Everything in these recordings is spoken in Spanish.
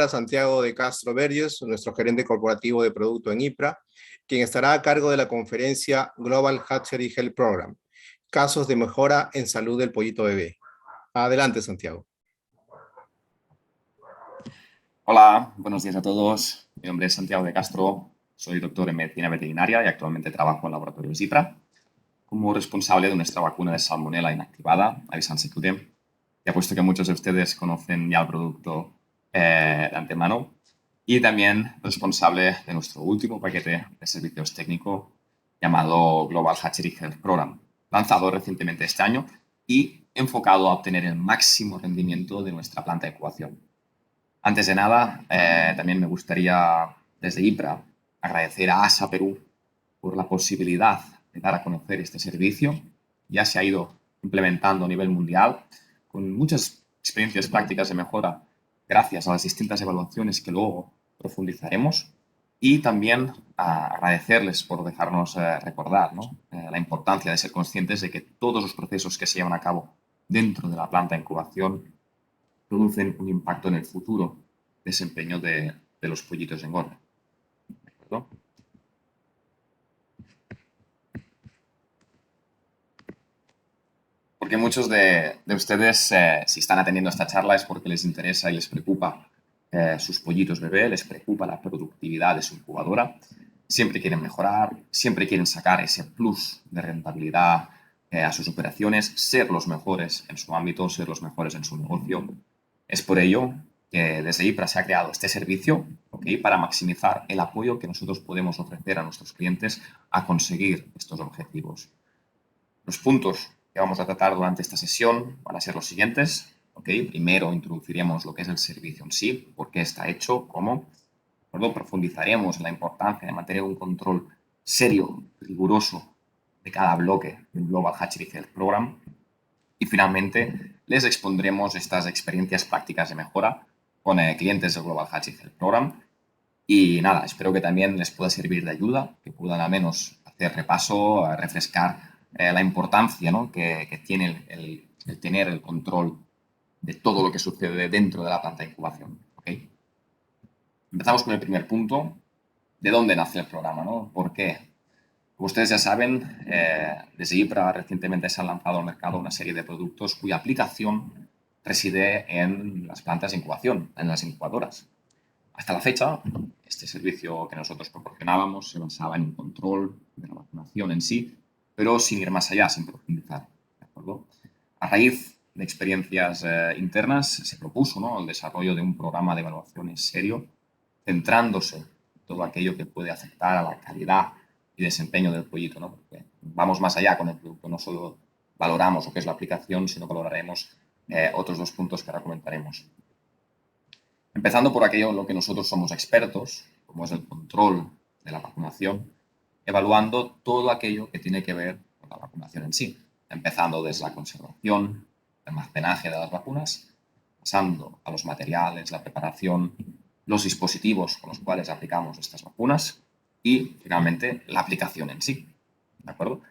a Santiago de Castro Verges, nuestro gerente corporativo de producto en IPRA, quien estará a cargo de la conferencia Global Hatchery Health Program, casos de mejora en salud del pollito bebé. Adelante, Santiago. Hola, buenos días a todos. Mi nombre es Santiago de Castro, soy doctor en medicina veterinaria y actualmente trabajo en laboratorios IPRA como responsable de nuestra vacuna de salmonela inactivada, Avisan Secure. Y apuesto que muchos de ustedes conocen ya el producto de antemano. Y también responsable de nuestro último paquete de servicios técnicos llamado Global Hatchery Health Program, lanzado recientemente este año y enfocado a obtener el máximo rendimiento de nuestra planta de incubación. Antes de nada, también me gustaría, desde IPRA, agradecer a ASA Perú por la posibilidad de dar a conocer este servicio. Ya se ha ido implementando a nivel mundial con muchas experiencias prácticas de mejora gracias a las distintas evaluaciones que luego profundizaremos. Y también agradecerles por dejarnos recordar, ¿no? La importancia de ser conscientes de que todos los procesos que se llevan a cabo dentro de la planta de incubación producen un impacto en el futuro desempeño de los pollitos de engorde. ¿De acuerdo? Porque muchos de ustedes, si están atendiendo esta charla, es porque les interesa y les preocupa sus pollitos bebé, les preocupa la productividad de su incubadora. Siempre quieren mejorar, siempre quieren sacar ese plus de rentabilidad a sus operaciones, ser los mejores en su ámbito, ser los mejores en su negocio. Es por ello que desde IPRA se ha creado este servicio, ¿okay?, para maximizar el apoyo que nosotros podemos ofrecer a nuestros clientes a conseguir estos objetivos. Los puntos que vamos a tratar durante esta sesión van a ser los siguientes. ¿Okay? Primero introduciremos lo que es el servicio en sí, por qué está hecho, cómo. Luego profundizaremos en la importancia de mantener un control serio, riguroso de cada bloque del Global Hatchery Health Program. Y finalmente les expondremos estas experiencias prácticas de mejora con clientes del Global Hatchery Health Program. Y nada, espero que también les pueda servir de ayuda, que puedan al menos hacer repaso, refrescar la importancia, ¿no?, que tiene el tener el control de todo lo que sucede dentro de la planta de incubación. ¿Okay? Empezamos con el primer punto. ¿De dónde nace el programa, ¿no? ¿Por qué? Como ustedes ya saben, desde IPRA recientemente se han lanzado al mercado una serie de productos cuya aplicación reside en las plantas de incubación, en las incubadoras. Hasta la fecha, este servicio que nosotros proporcionábamos se basaba en un control de la vacunación en sí, pero sin ir más allá, sin profundizar. ¿De acuerdo? A raíz de experiencias internas se propuso, ¿no?, el desarrollo de un programa de evaluación en serio, centrándose en todo aquello que puede afectar a la calidad y desempeño del pollito, ¿no? Porque vamos más allá con el producto, no solo valoramos lo que es la aplicación, sino que valoraremos otros dos puntos que ahora comentaremos. Empezando por aquello en lo que nosotros somos expertos, como es el control de la vacunación, evaluando todo aquello que tiene que ver con la vacunación en sí, empezando desde la conservación, el almacenaje de las vacunas, pasando a los materiales, la preparación, los dispositivos con los cuales aplicamos estas vacunas y, finalmente, la aplicación en sí. ¿De acuerdo?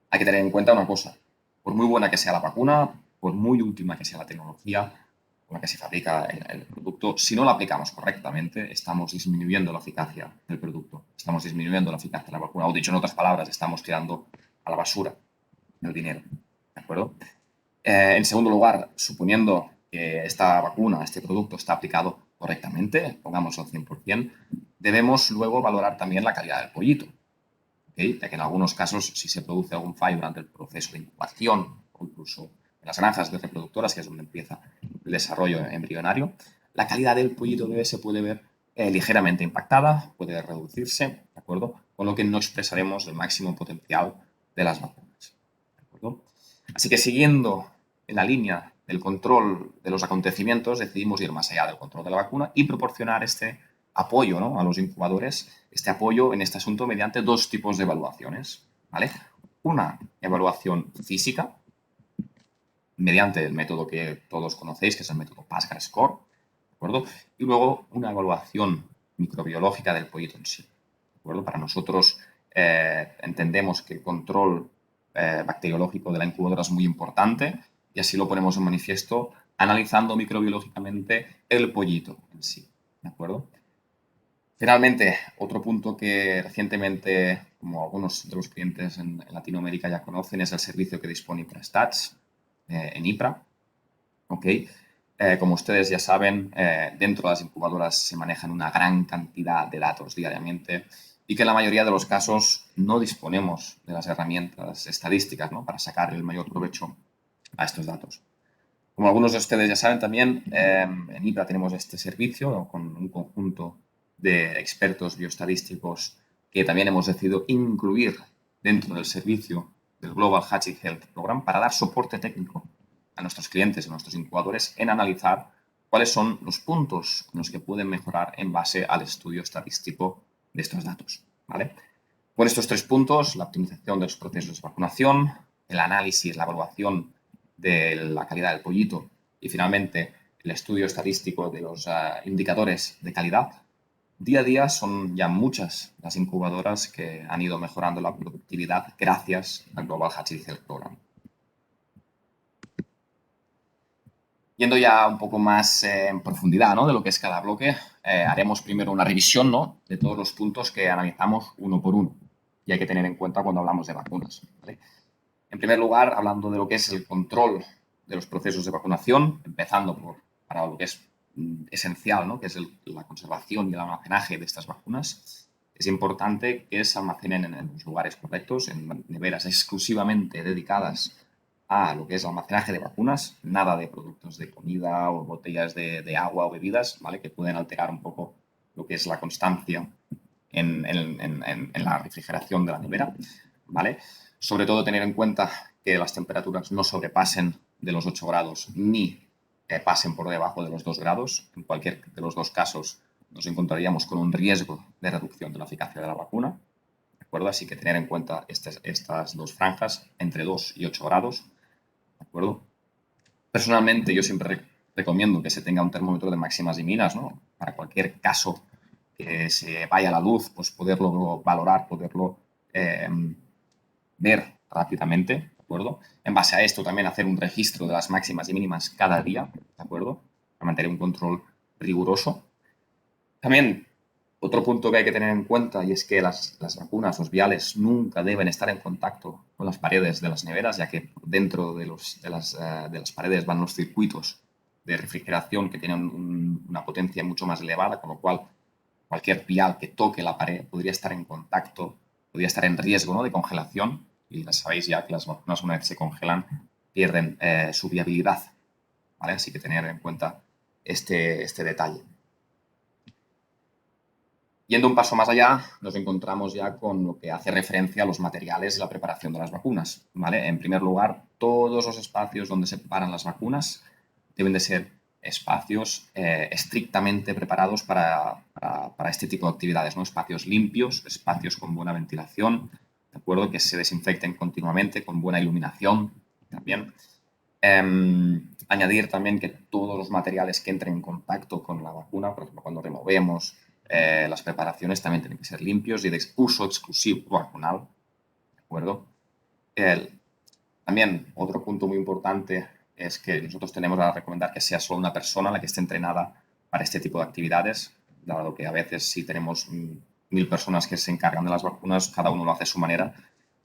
Hay que tener en cuenta una cosa. Por muy buena que sea la vacuna, por muy última que sea la tecnología con la que se fabrica el producto, si no la aplicamos correctamente, estamos disminuyendo la eficacia del producto, estamos disminuyendo la eficacia de la vacuna, o dicho en otras palabras, estamos tirando a la basura el dinero. ¿De acuerdo? En segundo lugar, suponiendo que esta vacuna, este producto está aplicado correctamente, pongámoslo al 100%, debemos luego valorar también la calidad del pollito. ¿Okay? Ya que en algunos casos, si se produce algún fallo durante el proceso de incubación o incluso en las granjas de reproductoras, que es donde empieza el desarrollo embrionario, la calidad del pollito bebé se puede ver ligeramente impactada, puede reducirse, ¿de acuerdo? Con lo que no expresaremos el máximo potencial de las vacunas. ¿De acuerdo? Así que siguiendo en la línea del control de los acontecimientos, decidimos ir más allá del control de la vacuna y proporcionar este apoyo, ¿no?, a los incubadores, este apoyo en este asunto mediante dos tipos de evaluaciones, ¿vale? Una evaluación física, mediante el método que todos conocéis, que es el método PASGA Score, ¿de acuerdo? Y luego una evaluación microbiológica del pollito en sí, ¿de acuerdo? Para nosotros entendemos que el control bacteriológico de la incubadora es muy importante y así lo ponemos en manifiesto analizando microbiológicamente el pollito en sí. ¿de acuerdo? Finalmente, otro punto que recientemente, como algunos de los clientes en Latinoamérica ya conocen, es el servicio que dispone IPRA-Stats en IPRA. ¿Ok? Como ustedes ya saben, dentro de las incubadoras se manejan una gran cantidad de datos diariamente y que en la mayoría de los casos no disponemos de las herramientas estadísticas, ¿no?, para sacar el mayor provecho a estos datos. Como algunos de ustedes ya saben también, en IPRA tenemos este servicio con un conjunto de expertos bioestadísticos que también hemos decidido incluir dentro del servicio del Global Hatching Health Program para dar soporte técnico a nuestros clientes, a nuestros incubadores, en analizar cuáles son los puntos en los que pueden mejorar en base al estudio estadístico de estos datos, ¿vale? Con estos 3 puntos, la optimización de los procesos de vacunación, el análisis, la evaluación de la calidad del pollito y finalmente el estudio estadístico de los indicadores de calidad, día a día son ya muchas las incubadoras que han ido mejorando la productividad gracias al Global Hatching Health Program. Yendo ya un poco más en profundidad, ¿no?, de lo que es cada bloque, haremos primero una revisión, ¿no?, de todos los puntos que analizamos uno por uno y hay que tener en cuenta cuando hablamos de vacunas, ¿vale? En primer lugar, hablando de lo que es el control de los procesos de vacunación, empezando para lo que es esencial, ¿no?, que es la conservación y el almacenaje de estas vacunas. Es importante que se almacenen en los lugares correctos, en neveras exclusivamente dedicadas a lo que es el almacenaje de vacunas, nada de productos de comida o botellas de agua o bebidas, ¿vale?, que pueden alterar un poco lo que es la constancia en la refrigeración de la nevera, ¿vale? Sobre todo tener en cuenta que las temperaturas no sobrepasen de los 8 grados ni pasen por debajo de los 2 grados. En cualquier de los dos casos nos encontraríamos con un riesgo de reducción de la eficacia de la vacuna, ¿de acuerdo? Así que tener en cuenta estas dos franjas, entre 2 y 8 grados, ¿de acuerdo? Personalmente, yo siempre recomiendo que se tenga un termómetro de máximas y minas, ¿no?, para cualquier caso que se vaya a la luz, pues poderlo valorar, poderlo ver rápidamente, ¿de acuerdo? En base a esto también hacer un registro de las máximas y mínimas cada día, ¿de acuerdo? Para mantener un control riguroso. También otro punto que hay que tener en cuenta y es que las vacunas, los viales, nunca deben estar en contacto con las paredes de las neveras, ya que dentro de las paredes van los circuitos de refrigeración que tienen una potencia mucho más elevada, con lo cual cualquier vial que toque la pared podría estar en contacto, podría estar en riesgo, ¿no?, de congelación. Y ya sabéis ya que las vacunas, una vez se congelan, pierden su viabilidad, ¿vale? Así que tener en cuenta este detalle. Yendo un paso más allá, nos encontramos ya con lo que hace referencia a los materiales y la preparación de las vacunas, ¿vale? En primer lugar, todos los espacios donde se preparan las vacunas deben de ser espacios estrictamente preparados para este tipo de actividades, ¿no? Espacios limpios, espacios con buena ventilación, ¿de acuerdo? Que se desinfecten continuamente, con buena iluminación también. Añadir también que todos los materiales que entren en contacto con la vacuna, por ejemplo, cuando removemos las preparaciones, también tienen que ser limpios y de uso exclusivo vacunal, ¿de acuerdo? También otro punto muy importante es que nosotros tenemos a recomendar que sea solo una persona la que esté entrenada para este tipo de actividades, dado que a veces si tenemos 1000 personas que se encargan de las vacunas, cada uno lo hace a su manera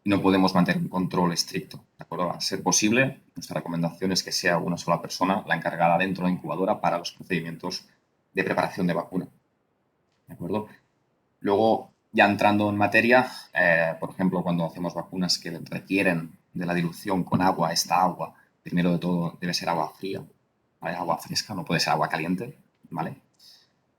y no podemos mantener un control estricto, ¿de acuerdo? A ser posible, nuestra recomendación es que sea una sola persona la encargada dentro de la incubadora para los procedimientos de preparación de vacuna, ¿de acuerdo? Luego, ya entrando en materia, por ejemplo, cuando hacemos vacunas que requieren de la dilución con agua, esta agua, primero de todo, debe ser agua fría, ¿vale? Agua fresca, no puede ser agua caliente, ¿vale?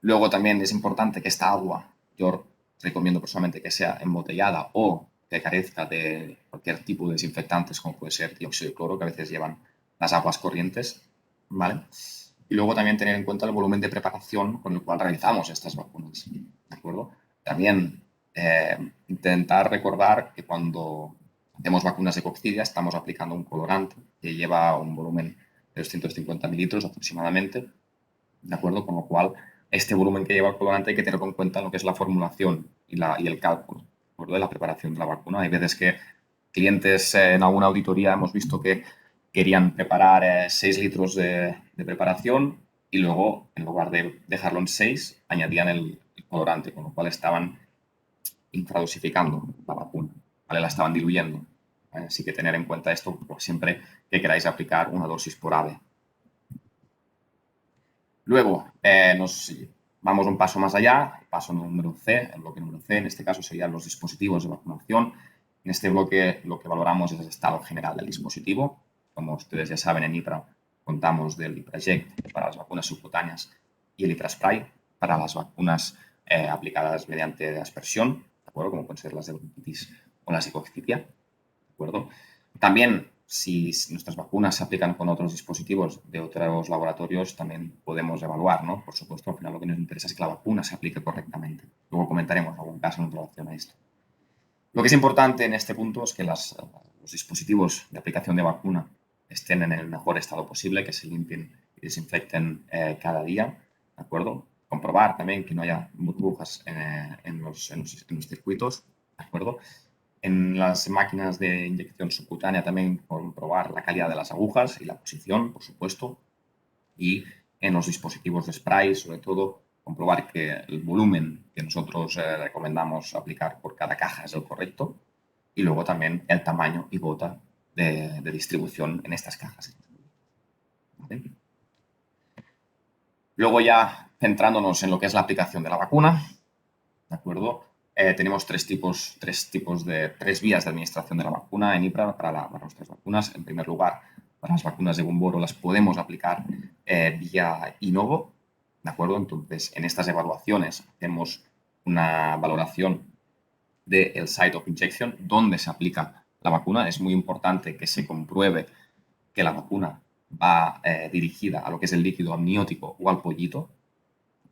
Luego también es importante que esta agua, yo recomiendo personalmente que sea embotellada o que carezca de cualquier tipo de desinfectantes, como puede ser dióxido de cloro, que a veces llevan las aguas corrientes, ¿vale? Y luego también tener en cuenta el volumen de preparación con el cual realizamos estas vacunas, ¿de acuerdo? También intentar recordar que cuando hacemos vacunas de coccidia estamos aplicando un colorante que lleva un volumen de 250 mililitros aproximadamente, ¿de acuerdo? Con lo cual, este volumen que lleva el colorante hay que tenerlo en cuenta en lo que es la formulación y el cálculo, ¿de acuerdo?, de la preparación de la vacuna. Hay veces que clientes en alguna auditoría hemos visto que querían preparar 6 litros de preparación y luego, en lugar de dejarlo en 6, añadían el colorante, con lo cual estaban infradosificando la vacuna, ¿vale? La estaban diluyendo. Así que tener en cuenta esto por siempre que queráis aplicar una dosis por ave. Luego, nos vamos un paso más allá, paso número C, el bloque número C, en este caso serían los dispositivos de vacunación. En este bloque lo que valoramos es el estado general del dispositivo. Como ustedes ya saben, en IPRA contamos del IPRAject para las vacunas subcutáneas y el IPRAspray para las vacunas aplicadas mediante aspersión, ¿de acuerdo? Como pueden ser las de bronquitis o la psicogicipia, ¿de acuerdo? También, si nuestras vacunas se aplican con otros dispositivos de otros laboratorios, también podemos evaluar, ¿no? Por supuesto, al final lo que nos interesa es que la vacuna se aplique correctamente. Luego comentaremos algún caso en relación a esto. Lo que es importante en este punto es que los dispositivos de aplicación de vacuna estén en el mejor estado posible, que se limpien y desinfecten cada día, ¿de acuerdo? Comprobar también que no haya burbujas en los circuitos, ¿de acuerdo? En las máquinas de inyección subcutánea también comprobar la calidad de las agujas y la posición, por supuesto. Y en los dispositivos de spray, sobre todo, comprobar que el volumen que nosotros recomendamos aplicar por cada caja es el correcto. Y luego también el tamaño y gota de distribución en estas cajas. ¿Vale? Luego ya centrándonos en lo que es la aplicación de la vacuna, ¿de acuerdo? Tenemos tres vías de administración de la vacuna en IPRA para nuestras vacunas. En primer lugar, para las vacunas de Gumboro las podemos aplicar vía Inovo, ¿de acuerdo? Entonces, en estas evaluaciones hacemos una valoración del site of injection, donde se aplica la vacuna. Es muy importante que se compruebe que la vacuna va dirigida a lo que es el líquido amniótico o al pollito.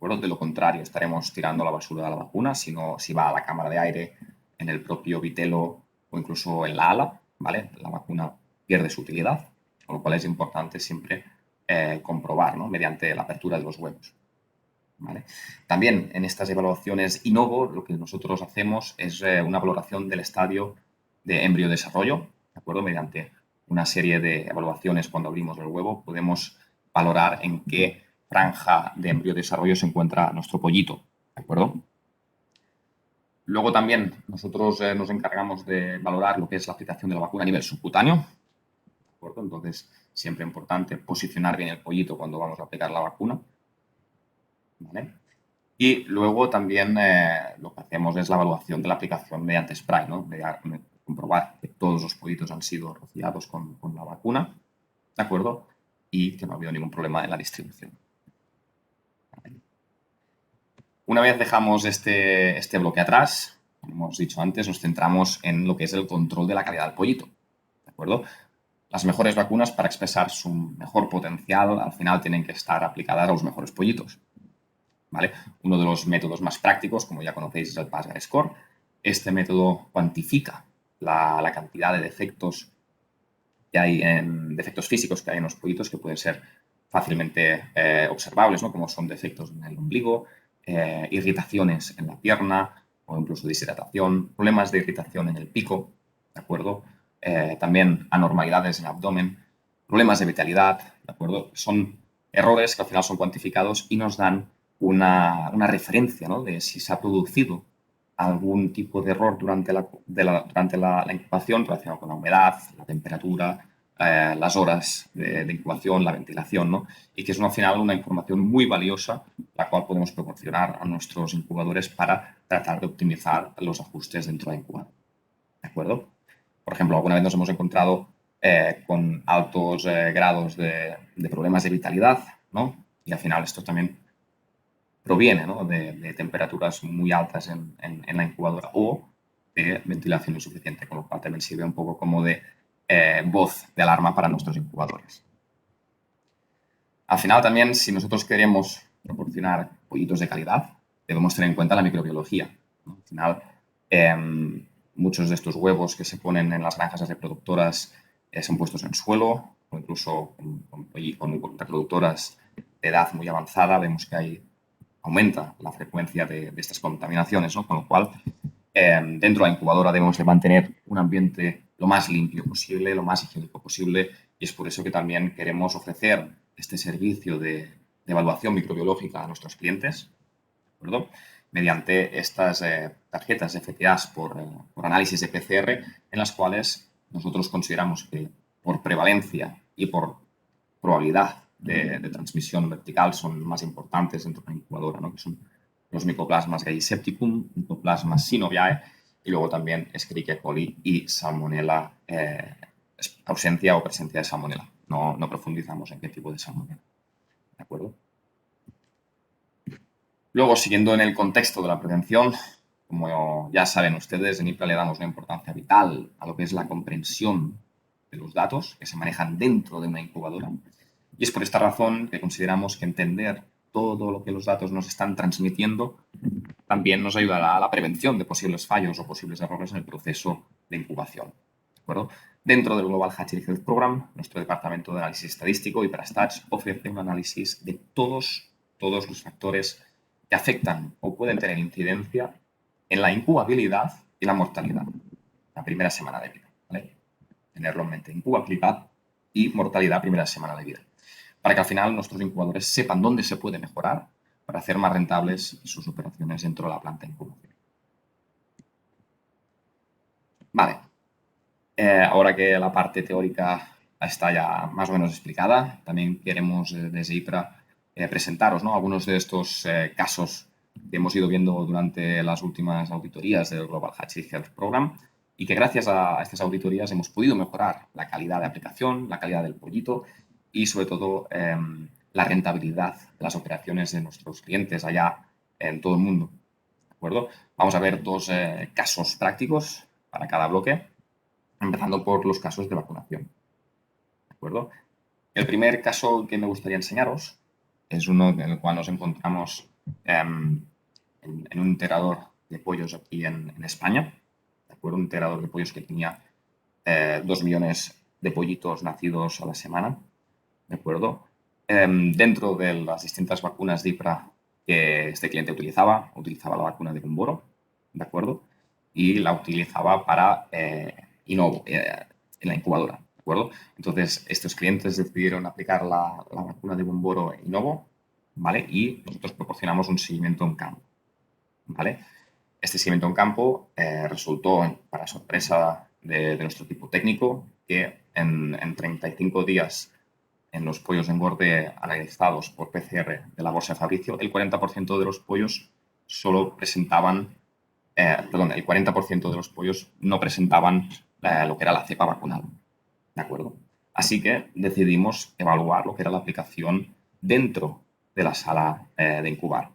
De lo contrario, estaremos tirando la basura de la vacuna, si va a la cámara de aire, en el propio vitelo o incluso en la ala, ¿vale? La vacuna pierde su utilidad, con lo cual es importante siempre comprobar, ¿no? Mediante la apertura de los huevos, ¿vale? También en estas evaluaciones Inovo lo que nosotros hacemos es una valoración del estadio de embriodesarrollo, ¿de acuerdo? Mediante una serie de evaluaciones cuando abrimos el huevo podemos valorar en qué franja de embriodesarrollo se encuentra nuestro pollito, ¿de acuerdo? Luego también nosotros nos encargamos de valorar lo que es la aplicación de la vacuna a nivel subcutáneo, ¿de acuerdo? Entonces, siempre importante posicionar bien el pollito cuando vamos a aplicar la vacuna, ¿vale? Y luego también lo que hacemos es la evaluación de la aplicación mediante spray, ¿no? Comprobar que todos los pollitos han sido rociados con la vacuna, ¿de acuerdo? Y que no ha habido ningún problema en la distribución. Una vez dejamos este bloque atrás, como hemos dicho antes, nos centramos en lo que es el control de la calidad del pollito, ¿de acuerdo? Las mejores vacunas, para expresar su mejor potencial, al final tienen que estar aplicadas a los mejores pollitos, ¿vale? Uno de los métodos más prácticos, como ya conocéis, es el Pasgar Score. Este método cuantifica la cantidad de defectos que hay defectos físicos que hay en los pollitos, que pueden ser fácilmente observables, ¿no? Como son defectos en el ombligo, irritaciones en la pierna o incluso deshidratación, problemas de irritación en el pico, ¿de acuerdo? También anormalidades en el abdomen, problemas de vitalidad, ¿de acuerdo? Son errores que al final son cuantificados y nos dan una referencia, ¿no? De si se ha producido algún tipo de error durante la incubación relacionado con la humedad, la temperatura, las horas de incubación, la ventilación, ¿no? Y que es al final una información muy valiosa, la cual podemos proporcionar a nuestros incubadores para tratar de optimizar los ajustes dentro de la incubadora, ¿de acuerdo? Por ejemplo, alguna vez nos hemos encontrado con altos grados de problemas de vitalidad, ¿no? Y al final esto también proviene, ¿no? de temperaturas muy altas en la incubadora o de ventilación insuficiente, con lo cual también sirve un poco como de voz de alarma para nuestros incubadores. Al final también, si nosotros queremos proporcionar pollitos de calidad, debemos tener en cuenta la microbiología, ¿no? Al final, muchos de estos huevos que se ponen en las granjas reproductoras son puestos en suelo o incluso con reproductoras de edad muy avanzada. Vemos que aumenta la frecuencia de estas contaminaciones, ¿no? Con lo cual, dentro de la incubadora debemos de mantener un ambiente lo más limpio posible, lo más higiénico posible, y es por eso que también queremos ofrecer este servicio de evaluación microbiológica a nuestros clientes, ¿de acuerdo? Mediante estas tarjetas FTAs por análisis de PCR, en las cuales nosotros consideramos que por prevalencia y por probabilidad de transmisión vertical son más importantes dentro de una incubadora, ¿no? Que son los Mycoplasmas gayi septicum, Mycoplasmas synoviae y luego también Escherichia coli y Salmonella, ausencia o presencia de Salmonella. No profundizamos en qué tipo de Salmonella, ¿de acuerdo? Luego, siguiendo en el contexto de la prevención, como ya saben ustedes, en IPRA le damos una importancia vital a lo que es la comprensión de los datos que se manejan dentro de una incubadora. Y es por esta razón que consideramos que entender todo lo que los datos nos están transmitiendo también nos ayudará a la prevención de posibles fallos o posibles errores en el proceso de incubación. ¿De acuerdo? Dentro del Global Hatchery Health Program, nuestro departamento de análisis estadístico, IPRA-Stats, ofrece un análisis de todos los factores que afectan o pueden tener incidencia en la incubabilidad y la mortalidad la primera semana de vida. ¿Vale? Tenerlo en mente, incubabilidad y mortalidad primera semana de vida, para que al final nuestros incubadores sepan dónde se puede mejorar para hacer más rentables sus operaciones dentro de la planta de incubación. Vale, ahora que la parte teórica está ya más o menos explicada, también queremos desde IPRA presentaros, ¿no?, algunos de estos casos que hemos ido viendo durante las últimas auditorías del Global Hatchery Health Program y que gracias a estas auditorías hemos podido mejorar la calidad de aplicación, la calidad del pollito y sobre todo la rentabilidad de las operaciones de nuestros clientes allá en todo el mundo. ¿De acuerdo? Vamos a ver dos casos prácticos para cada bloque, empezando por los casos de vacunación. ¿De acuerdo? El primer caso que me gustaría enseñaros es uno en el cual nos encontramos en un integrador de pollos aquí en España. ¿De acuerdo? Un integrador de pollos que tenía 2 millones de pollitos nacidos a la semana. ¿De acuerdo? Dentro de las distintas vacunas de IPRA que este cliente utilizaba la vacuna de Gumboro, ¿de acuerdo? Y la utilizaba para Inovo, en la incubadora, ¿de acuerdo? Entonces, estos clientes decidieron aplicar la vacuna de Gumboro Inovo, ¿vale? Y nosotros proporcionamos un seguimiento en campo, ¿vale? Este seguimiento en campo resultó, para sorpresa de nuestro equipo técnico, que en 35 días en los pollos de engorde analizados por PCR de la Borsa de Fabricio, el 40% de los pollos solo presentaban, el 40% de los pollos no presentaban lo que era la cepa vacunal. ¿De acuerdo? Así que decidimos evaluar lo que era la aplicación dentro de la sala de incubar.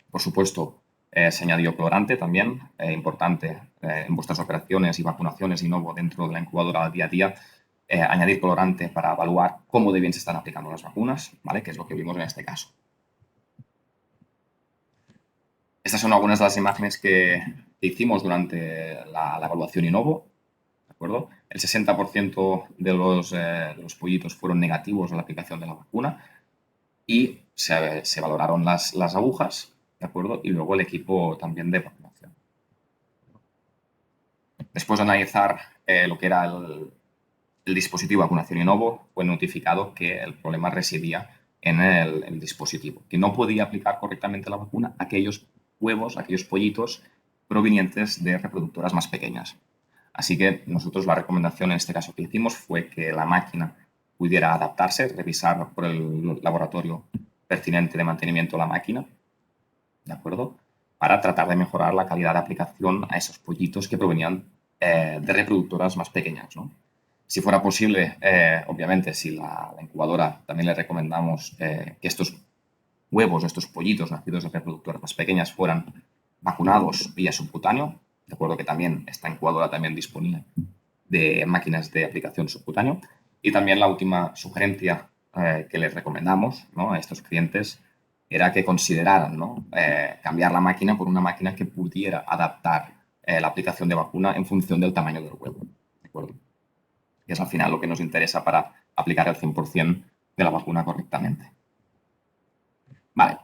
Por supuesto, se añadió colorante también, importante en vuestras operaciones y vacunaciones Inovo dentro de la incubadora día a día. Añadir colorante para evaluar cómo de bien se están aplicando las vacunas, ¿vale? Que es lo que vimos en este caso. Estas son algunas de las imágenes que hicimos durante la evaluación Inovo, ¿de acuerdo? El 60% de los pollitos fueron negativos a la aplicación de la vacuna y se valoraron las agujas, ¿de acuerdo? Y luego el equipo también de vacunación. Después de analizar lo que era el dispositivo de vacunación Inovo, fue notificado que el problema residía en el dispositivo, que no podía aplicar correctamente la vacuna a aquellos huevos, a aquellos pollitos provenientes de reproductoras más pequeñas. Así que nosotros la recomendación en este caso que hicimos fue que la máquina pudiera adaptarse, revisar por el laboratorio pertinente de mantenimiento de la máquina, ¿de acuerdo?, para tratar de mejorar la calidad de aplicación a esos pollitos que provenían de reproductoras más pequeñas, ¿no? Si fuera posible, obviamente, si la incubadora también le recomendamos que estos huevos, estos pollitos nacidos de reproductoras más pequeñas fueran vacunados vía subcutáneo, de acuerdo que también esta incubadora también disponía de máquinas de aplicación subcutáneo. Y también la última sugerencia que les recomendamos, ¿no?, a estos clientes era que consideraran, ¿no?, cambiar la máquina por una máquina que pudiera adaptar la aplicación de vacuna en función del tamaño del huevo, ¿de acuerdo? Que es al final lo que nos interesa para aplicar el 100% de la vacuna correctamente. Vale.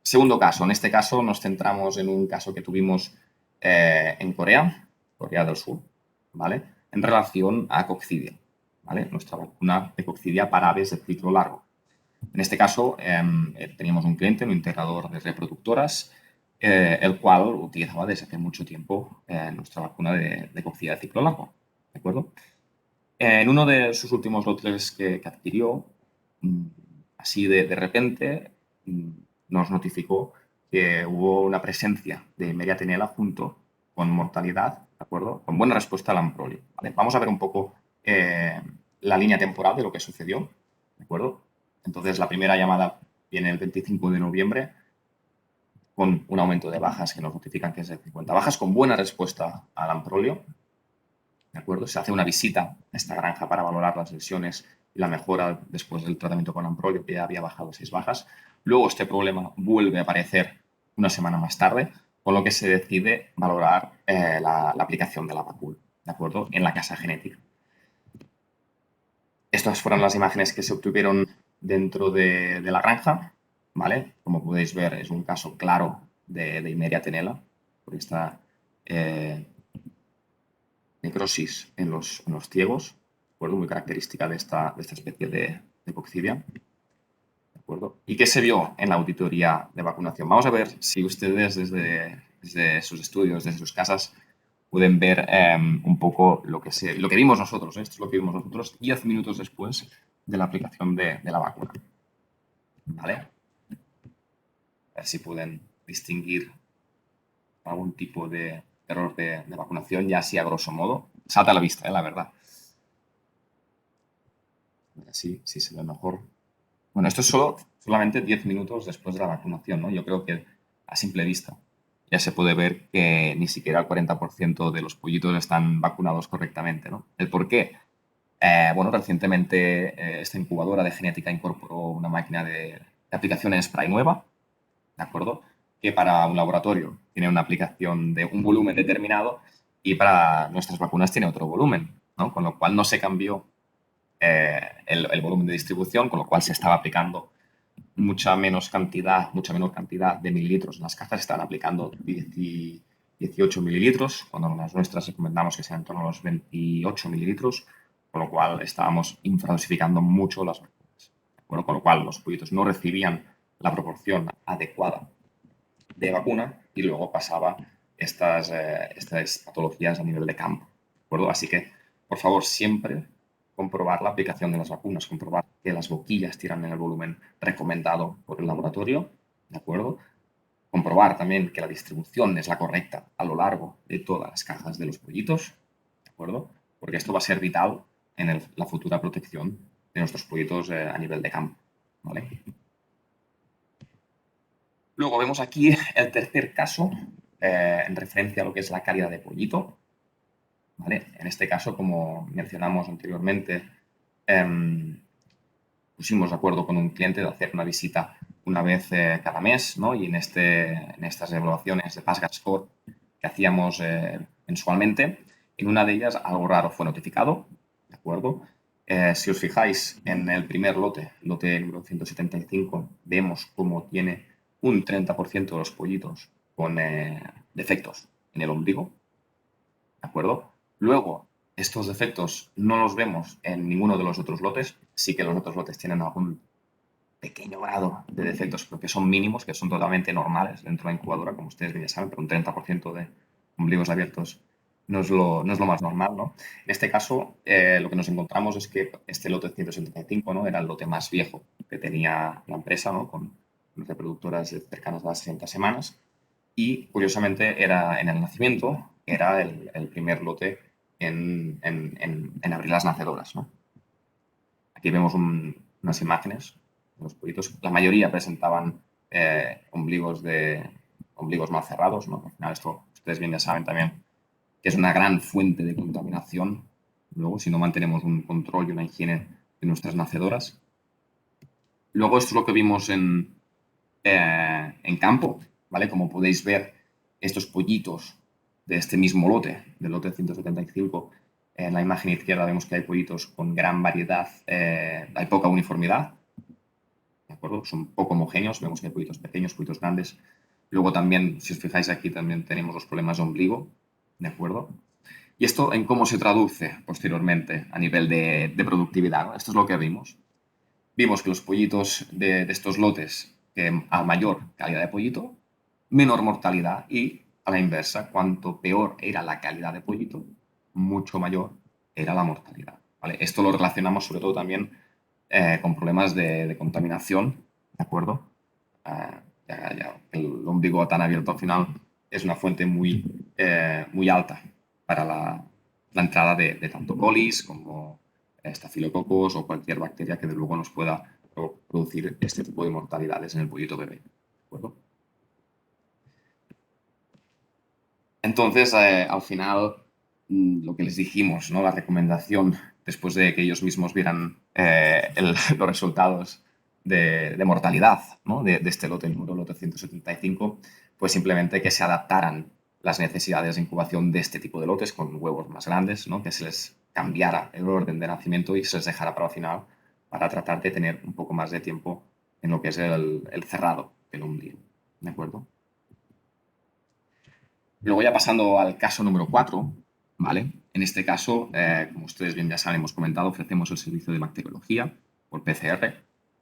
Segundo caso. En este caso nos centramos en un caso que tuvimos en Corea del Sur, ¿vale?, en relación a coccidia, ¿vale?, nuestra vacuna de coccidia para aves de ciclo largo. En este caso, teníamos un cliente, un integrador de reproductoras, el cual utilizaba desde hace mucho tiempo nuestra vacuna de coccidiosis de ciclo largo, ¿de acuerdo? En uno de sus últimos lotes que adquirió, mm, así de repente, mm, nos notificó que hubo una presencia de Meriatenela junto con mortalidad, ¿de acuerdo? Con buena respuesta al amprolio. ¿Vale? Vamos a ver un poco la línea temporal de lo que sucedió, ¿de acuerdo? Entonces, la primera llamada viene el 25 de noviembre con un aumento de bajas que nos notifican que es de 50 bajas, con buena respuesta al amprolio, ¿de acuerdo? Se hace una visita a esta granja para valorar las lesiones y la mejora después del tratamiento con amprolio, que ya había bajado 6 bajas. Luego este problema vuelve a aparecer una semana más tarde, con lo que se decide valorar la aplicación de la vacuna, ¿de acuerdo? En la casa genética. Estas fueron las imágenes que se obtuvieron dentro de la granja, ¿vale? Como podéis ver, es un caso claro de Imeria tenela, por esta necrosis en los ciegos, ¿de acuerdo? Muy característica de esta especie de coccidia, ¿de acuerdo? ¿Y qué se vio en la auditoría de vacunación? Vamos a ver si ustedes desde sus estudios, desde sus casas, pueden ver un poco lo que vimos nosotros. Esto es lo que vimos nosotros 10 minutos después de la aplicación de la vacuna. ¿Vale? A ver si pueden distinguir algún tipo de error de vacunación, ya así a grosso modo. Salta a la vista, la verdad. Así sí se ve mejor. Bueno, esto es solamente 10 minutos después de la vacunación, ¿no? Yo creo que a simple vista ya se puede ver que ni siquiera el 40% de los pollitos están vacunados correctamente, ¿no? ¿El por qué? Bueno, recientemente esta incubadora de genética incorporó una máquina de aplicación en spray nueva, ¿de acuerdo? Que para un laboratorio tiene una aplicación de un volumen determinado y para nuestras vacunas tiene otro volumen, ¿no? Con lo cual no se cambió el volumen de distribución, con lo cual se estaba aplicando mucha menor cantidad de mililitros. Las cajas estaban aplicando 18 mililitros, cuando las nuestras recomendamos que sean en torno a los 28 mililitros, con lo cual estábamos infradosificando mucho las vacunas. Bueno, con lo cual los pollitos no recibían la proporción adecuada de vacuna y luego pasaba estas patologías a nivel de campo. ¿De acuerdo? Así que, por favor, siempre comprobar la aplicación de las vacunas, comprobar que las boquillas tiran en el volumen recomendado por el laboratorio, ¿de acuerdo? Comprobar también que la distribución es la correcta a lo largo de todas las cajas de los pollitos, ¿de acuerdo? Porque esto va a ser vital en la futura protección de nuestros pollitos a nivel de campo, ¿vale? Luego vemos aquí el tercer caso en referencia a lo que es la calidad de pollito, ¿vale? En este caso, como mencionamos anteriormente, pusimos de acuerdo con un cliente de hacer una visita una vez cada mes, ¿no? Y en estas evaluaciones de PASGA Score que hacíamos mensualmente, en una de ellas algo raro fue notificado, ¿de acuerdo? Si os fijáis en el primer lote número 175, vemos cómo tiene un 30% de los pollitos con defectos en el ombligo, ¿de acuerdo? Luego, estos defectos no los vemos en ninguno de los otros lotes. Sí que los otros lotes tienen algún pequeño grado de defectos, pero que son mínimos, que son totalmente normales dentro de la incubadora, como ustedes ya saben, pero un 30% de ombligos abiertos no es lo más normal, ¿no? En este caso, lo que nos encontramos es que este lote 175, ¿no? Era el lote más viejo que tenía la empresa, ¿no? Con reproductoras cercanas a las 60 semanas. Y, curiosamente, era en el nacimiento, era el primer lote en abrir las nacedoras, ¿no? Aquí vemos unas imágenes de los pollitos. La mayoría presentaban ombligos mal cerrados, ¿no? Al final esto, ustedes bien ya saben también, que es una gran fuente de contaminación. Luego, si no mantenemos un control y una higiene de nuestras nacedoras. Luego, esto es lo que vimos en campo, ¿vale? Como podéis ver, estos pollitos de este mismo lote, del lote 175, en la imagen izquierda vemos que hay pollitos con gran variedad, hay poca uniformidad, ¿de acuerdo? Son poco homogéneos, vemos que hay pollitos pequeños, pollitos grandes. Luego también, si os fijáis aquí, también tenemos los problemas de ombligo, ¿de acuerdo? ¿Y esto en cómo se traduce posteriormente a nivel de productividad, ¿no? Esto es lo que vimos. vimos que los pollitos de estos lotes, que a mayor calidad de pollito, menor mortalidad, y a la inversa, cuanto peor era la calidad de pollito, mucho mayor era la mortalidad. ¿Vale? Esto lo relacionamos sobre todo también con problemas de contaminación, ¿de acuerdo? Ya el ombligo tan abierto al final es una fuente muy alta para la entrada de tanto colis como estafilococos o cualquier bacteria que de luego nos pueda producir este tipo de mortalidades en el pollito bebé. ¿De acuerdo? Entonces, al final, lo que les dijimos, ¿no? La recomendación, después de que ellos mismos vieran los resultados de mortalidad, ¿no? de este lote, el número lote 175, pues simplemente que se adaptaran las necesidades de incubación de este tipo de lotes con huevos más grandes, ¿no? Que se les cambiara el orden de nacimiento y se les dejara para el final para tratar de tener un poco más de tiempo en lo que es el cerrado del ombligo. ¿De acuerdo? Luego ya pasando al caso número 4, ¿vale? En este caso, como ustedes bien ya saben, hemos comentado, ofrecemos el servicio de bacteriología por PCR, ¿de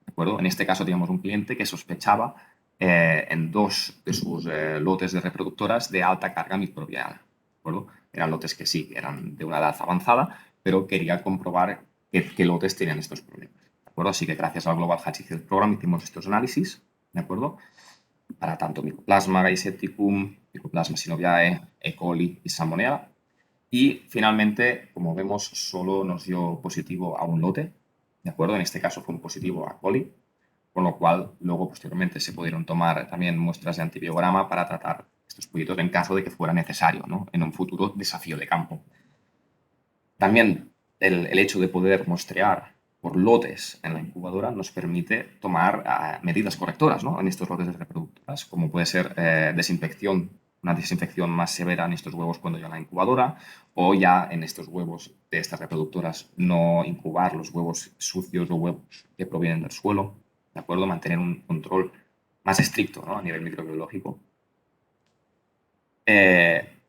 acuerdo? En este caso teníamos un cliente que sospechaba en dos de sus lotes de reproductoras de alta carga microbiana, ¿de acuerdo? Eran lotes que sí, eran de una edad avanzada, pero quería comprobar qué lotes tenían estos problemas, ¿de acuerdo? Así que gracias al Global Hatching Health Program hicimos estos análisis, ¿de acuerdo? Para tanto Mycoplasma gaiseticum, Mycoplasma synoviae, E. coli y Salmonella. Y finalmente, como vemos, solo nos dio positivo a un lote, ¿de acuerdo? En este caso fue un positivo a coli, con lo cual luego posteriormente se pudieron tomar también muestras de antibiograma para tratar estos pollitos en caso de que fuera necesario, ¿no? En un futuro desafío de campo. También el hecho de poder muestrear por lotes en la incubadora nos permite tomar medidas correctoras, ¿no? En estos lotes de reproductoras, como puede ser desinfección, una desinfección más severa en estos huevos cuando llegan a la incubadora, o ya en estos huevos de estas reproductoras no incubar los huevos sucios o huevos que provienen del suelo, ¿de acuerdo? Mantener un control más estricto, ¿no? A nivel microbiológico.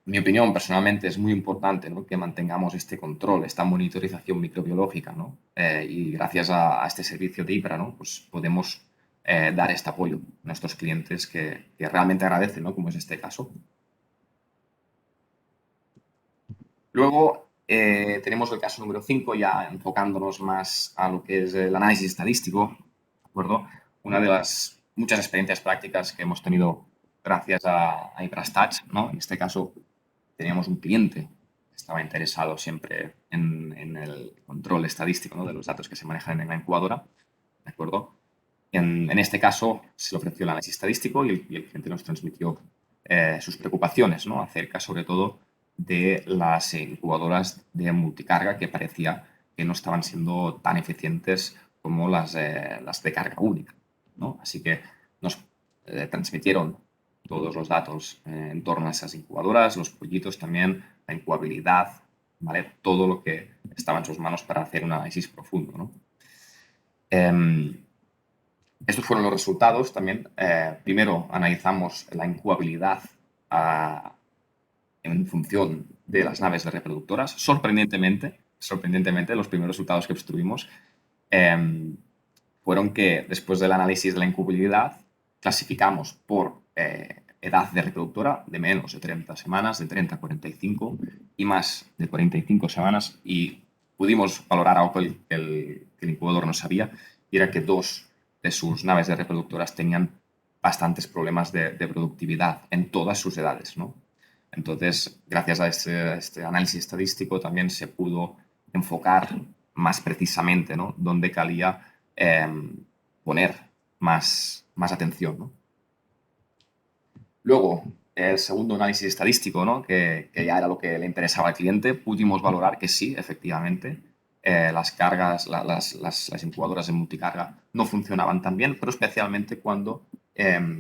Mi opinión, personalmente, es muy importante, ¿no? Que mantengamos este control, esta monitorización microbiológica, ¿no? Y gracias a este servicio de IPRA, ¿no? Pues podemos dar este apoyo a nuestros clientes que realmente agradecen, ¿no? Como es este caso. Luego tenemos el caso número 5, ya enfocándonos más a lo que es el análisis estadístico, ¿de acuerdo? Una de las muchas experiencias prácticas que hemos tenido gracias a IPRAStats, ¿no? En este caso teníamos un cliente que estaba interesado siempre en el control estadístico, ¿no? De los datos que se manejan en la incubadora, ¿de acuerdo? En este caso se le ofreció el análisis estadístico y el cliente nos transmitió sus preocupaciones, ¿no? Acerca sobre todo de las incubadoras de multicarga que parecía que no estaban siendo tan eficientes como las de carga única, ¿no? Así que nos transmitieron todos los datos en torno a esas incubadoras, los pollitos también, la incubabilidad, ¿vale? Todo lo que estaba en sus manos para hacer un análisis profundo, ¿no? Estos fueron los resultados también. Primero analizamos la incubabilidad en función de las naves de reproductoras. Sorprendentemente, los primeros resultados que obtuvimos fueron que después del análisis de la incubabilidad clasificamos por edad de reproductora de menos de 30 semanas, de 30 a 45 y más de 45 semanas, y pudimos valorar algo que el incubador no sabía, y era que dos de sus naves de reproductoras tenían bastantes problemas de productividad en todas sus edades, ¿no? Entonces, gracias a este análisis estadístico también se pudo enfocar más precisamente, ¿no? Dónde calía poner más atención, ¿no? Luego, el segundo análisis estadístico, ¿no? Que ya era lo que le interesaba al cliente, pudimos valorar que sí, efectivamente, las cargas, las incubadoras de multicarga no funcionaban tan bien, pero especialmente cuando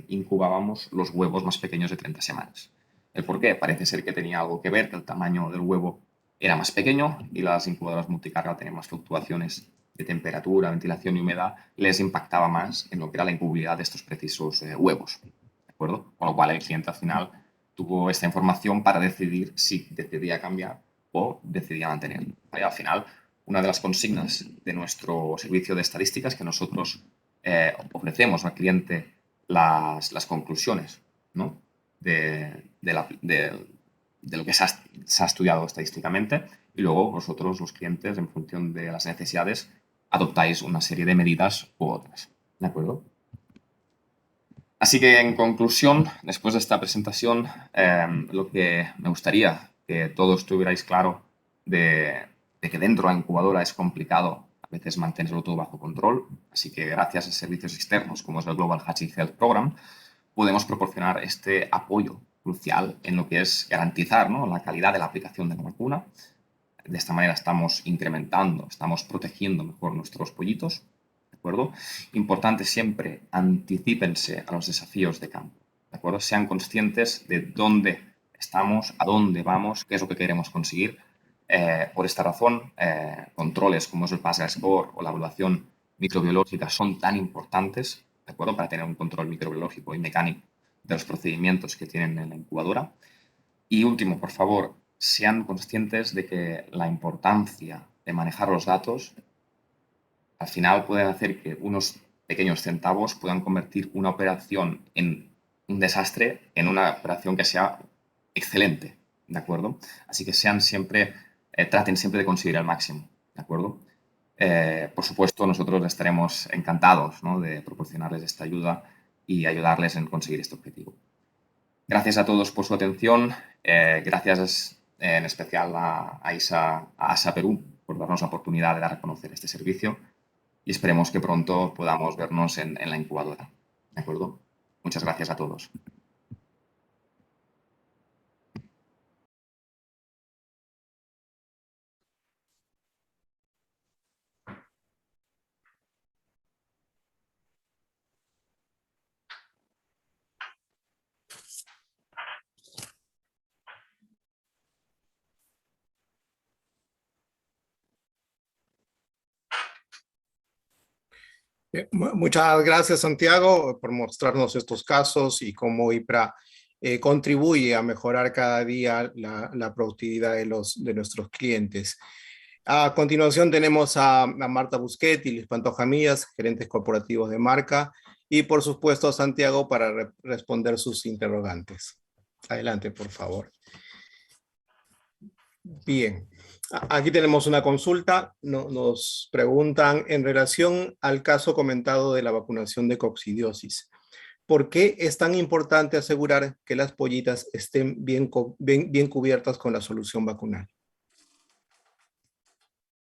incubábamos los huevos más pequeños de 30 semanas. ¿El por qué? Parece ser que tenía algo que ver, que el tamaño del huevo era más pequeño y las incubadoras multicarga tenían más fluctuaciones de temperatura, ventilación y humedad, y les impactaba más en lo que era la incubabilidad de estos precisos huevos. ¿De acuerdo? Con lo cual el cliente al final tuvo esta información para decidir si decidía cambiar o decidía mantener. Y al final, una de las consignas de nuestro servicio de estadísticas que nosotros ofrecemos al cliente las conclusiones, ¿no? de lo que se ha estudiado estadísticamente, y luego vosotros, los clientes, en función de las necesidades, adoptáis una serie de medidas u otras. ¿De acuerdo? Así que, en conclusión, después de esta presentación, lo que me gustaría que todos tuvierais claro de que dentro de la incubadora es complicado a veces mantenerlo todo bajo control. Así que, gracias a servicios externos como es el Global Hatching Health Program, podemos proporcionar este apoyo crucial en lo que es garantizar, ¿no?, la calidad de la aplicación de la vacuna. De esta manera estamos incrementando, estamos protegiendo mejor nuestros pollitos. ¿De acuerdo? Importante siempre, anticípense a los desafíos de campo. ¿De acuerdo? Sean conscientes de dónde estamos, a dónde vamos, qué es lo que queremos conseguir. Por esta razón, controles como es el PASGA Score o la evaluación microbiológica son tan importantes, ¿de acuerdo?, para tener un control microbiológico y mecánico de los procedimientos que tienen en la incubadora. Y último, por favor, sean conscientes de que la importancia de manejar los datos al final pueden hacer que unos pequeños centavos puedan convertir una operación en un desastre en una operación que sea excelente, ¿de acuerdo? Así que sean siempre, traten siempre de conseguir el máximo, ¿de acuerdo? Por supuesto, nosotros estaremos encantados, ¿no?, de proporcionarles esta ayuda y ayudarles en conseguir este objetivo. Gracias a todos por su atención. Gracias en especial a ASA Perú por darnos la oportunidad de dar a conocer este servicio, y esperemos que pronto podamos vernos en la incubadora. ¿De acuerdo? Muchas gracias a todos. Muchas gracias, Santiago, por mostrarnos estos casos y cómo IPRA contribuye a mejorar cada día la productividad de nuestros clientes. A continuación tenemos a Marta Busquet y Luis Pantoja Mías, gerentes corporativos de marca, y por supuesto a Santiago para responder sus interrogantes. Adelante, por favor. Bien. Aquí tenemos una consulta. Nos preguntan en relación al caso comentado de la vacunación de coccidiosis. ¿Por qué es tan importante asegurar que las pollitas estén bien cubiertas con la solución vacunal?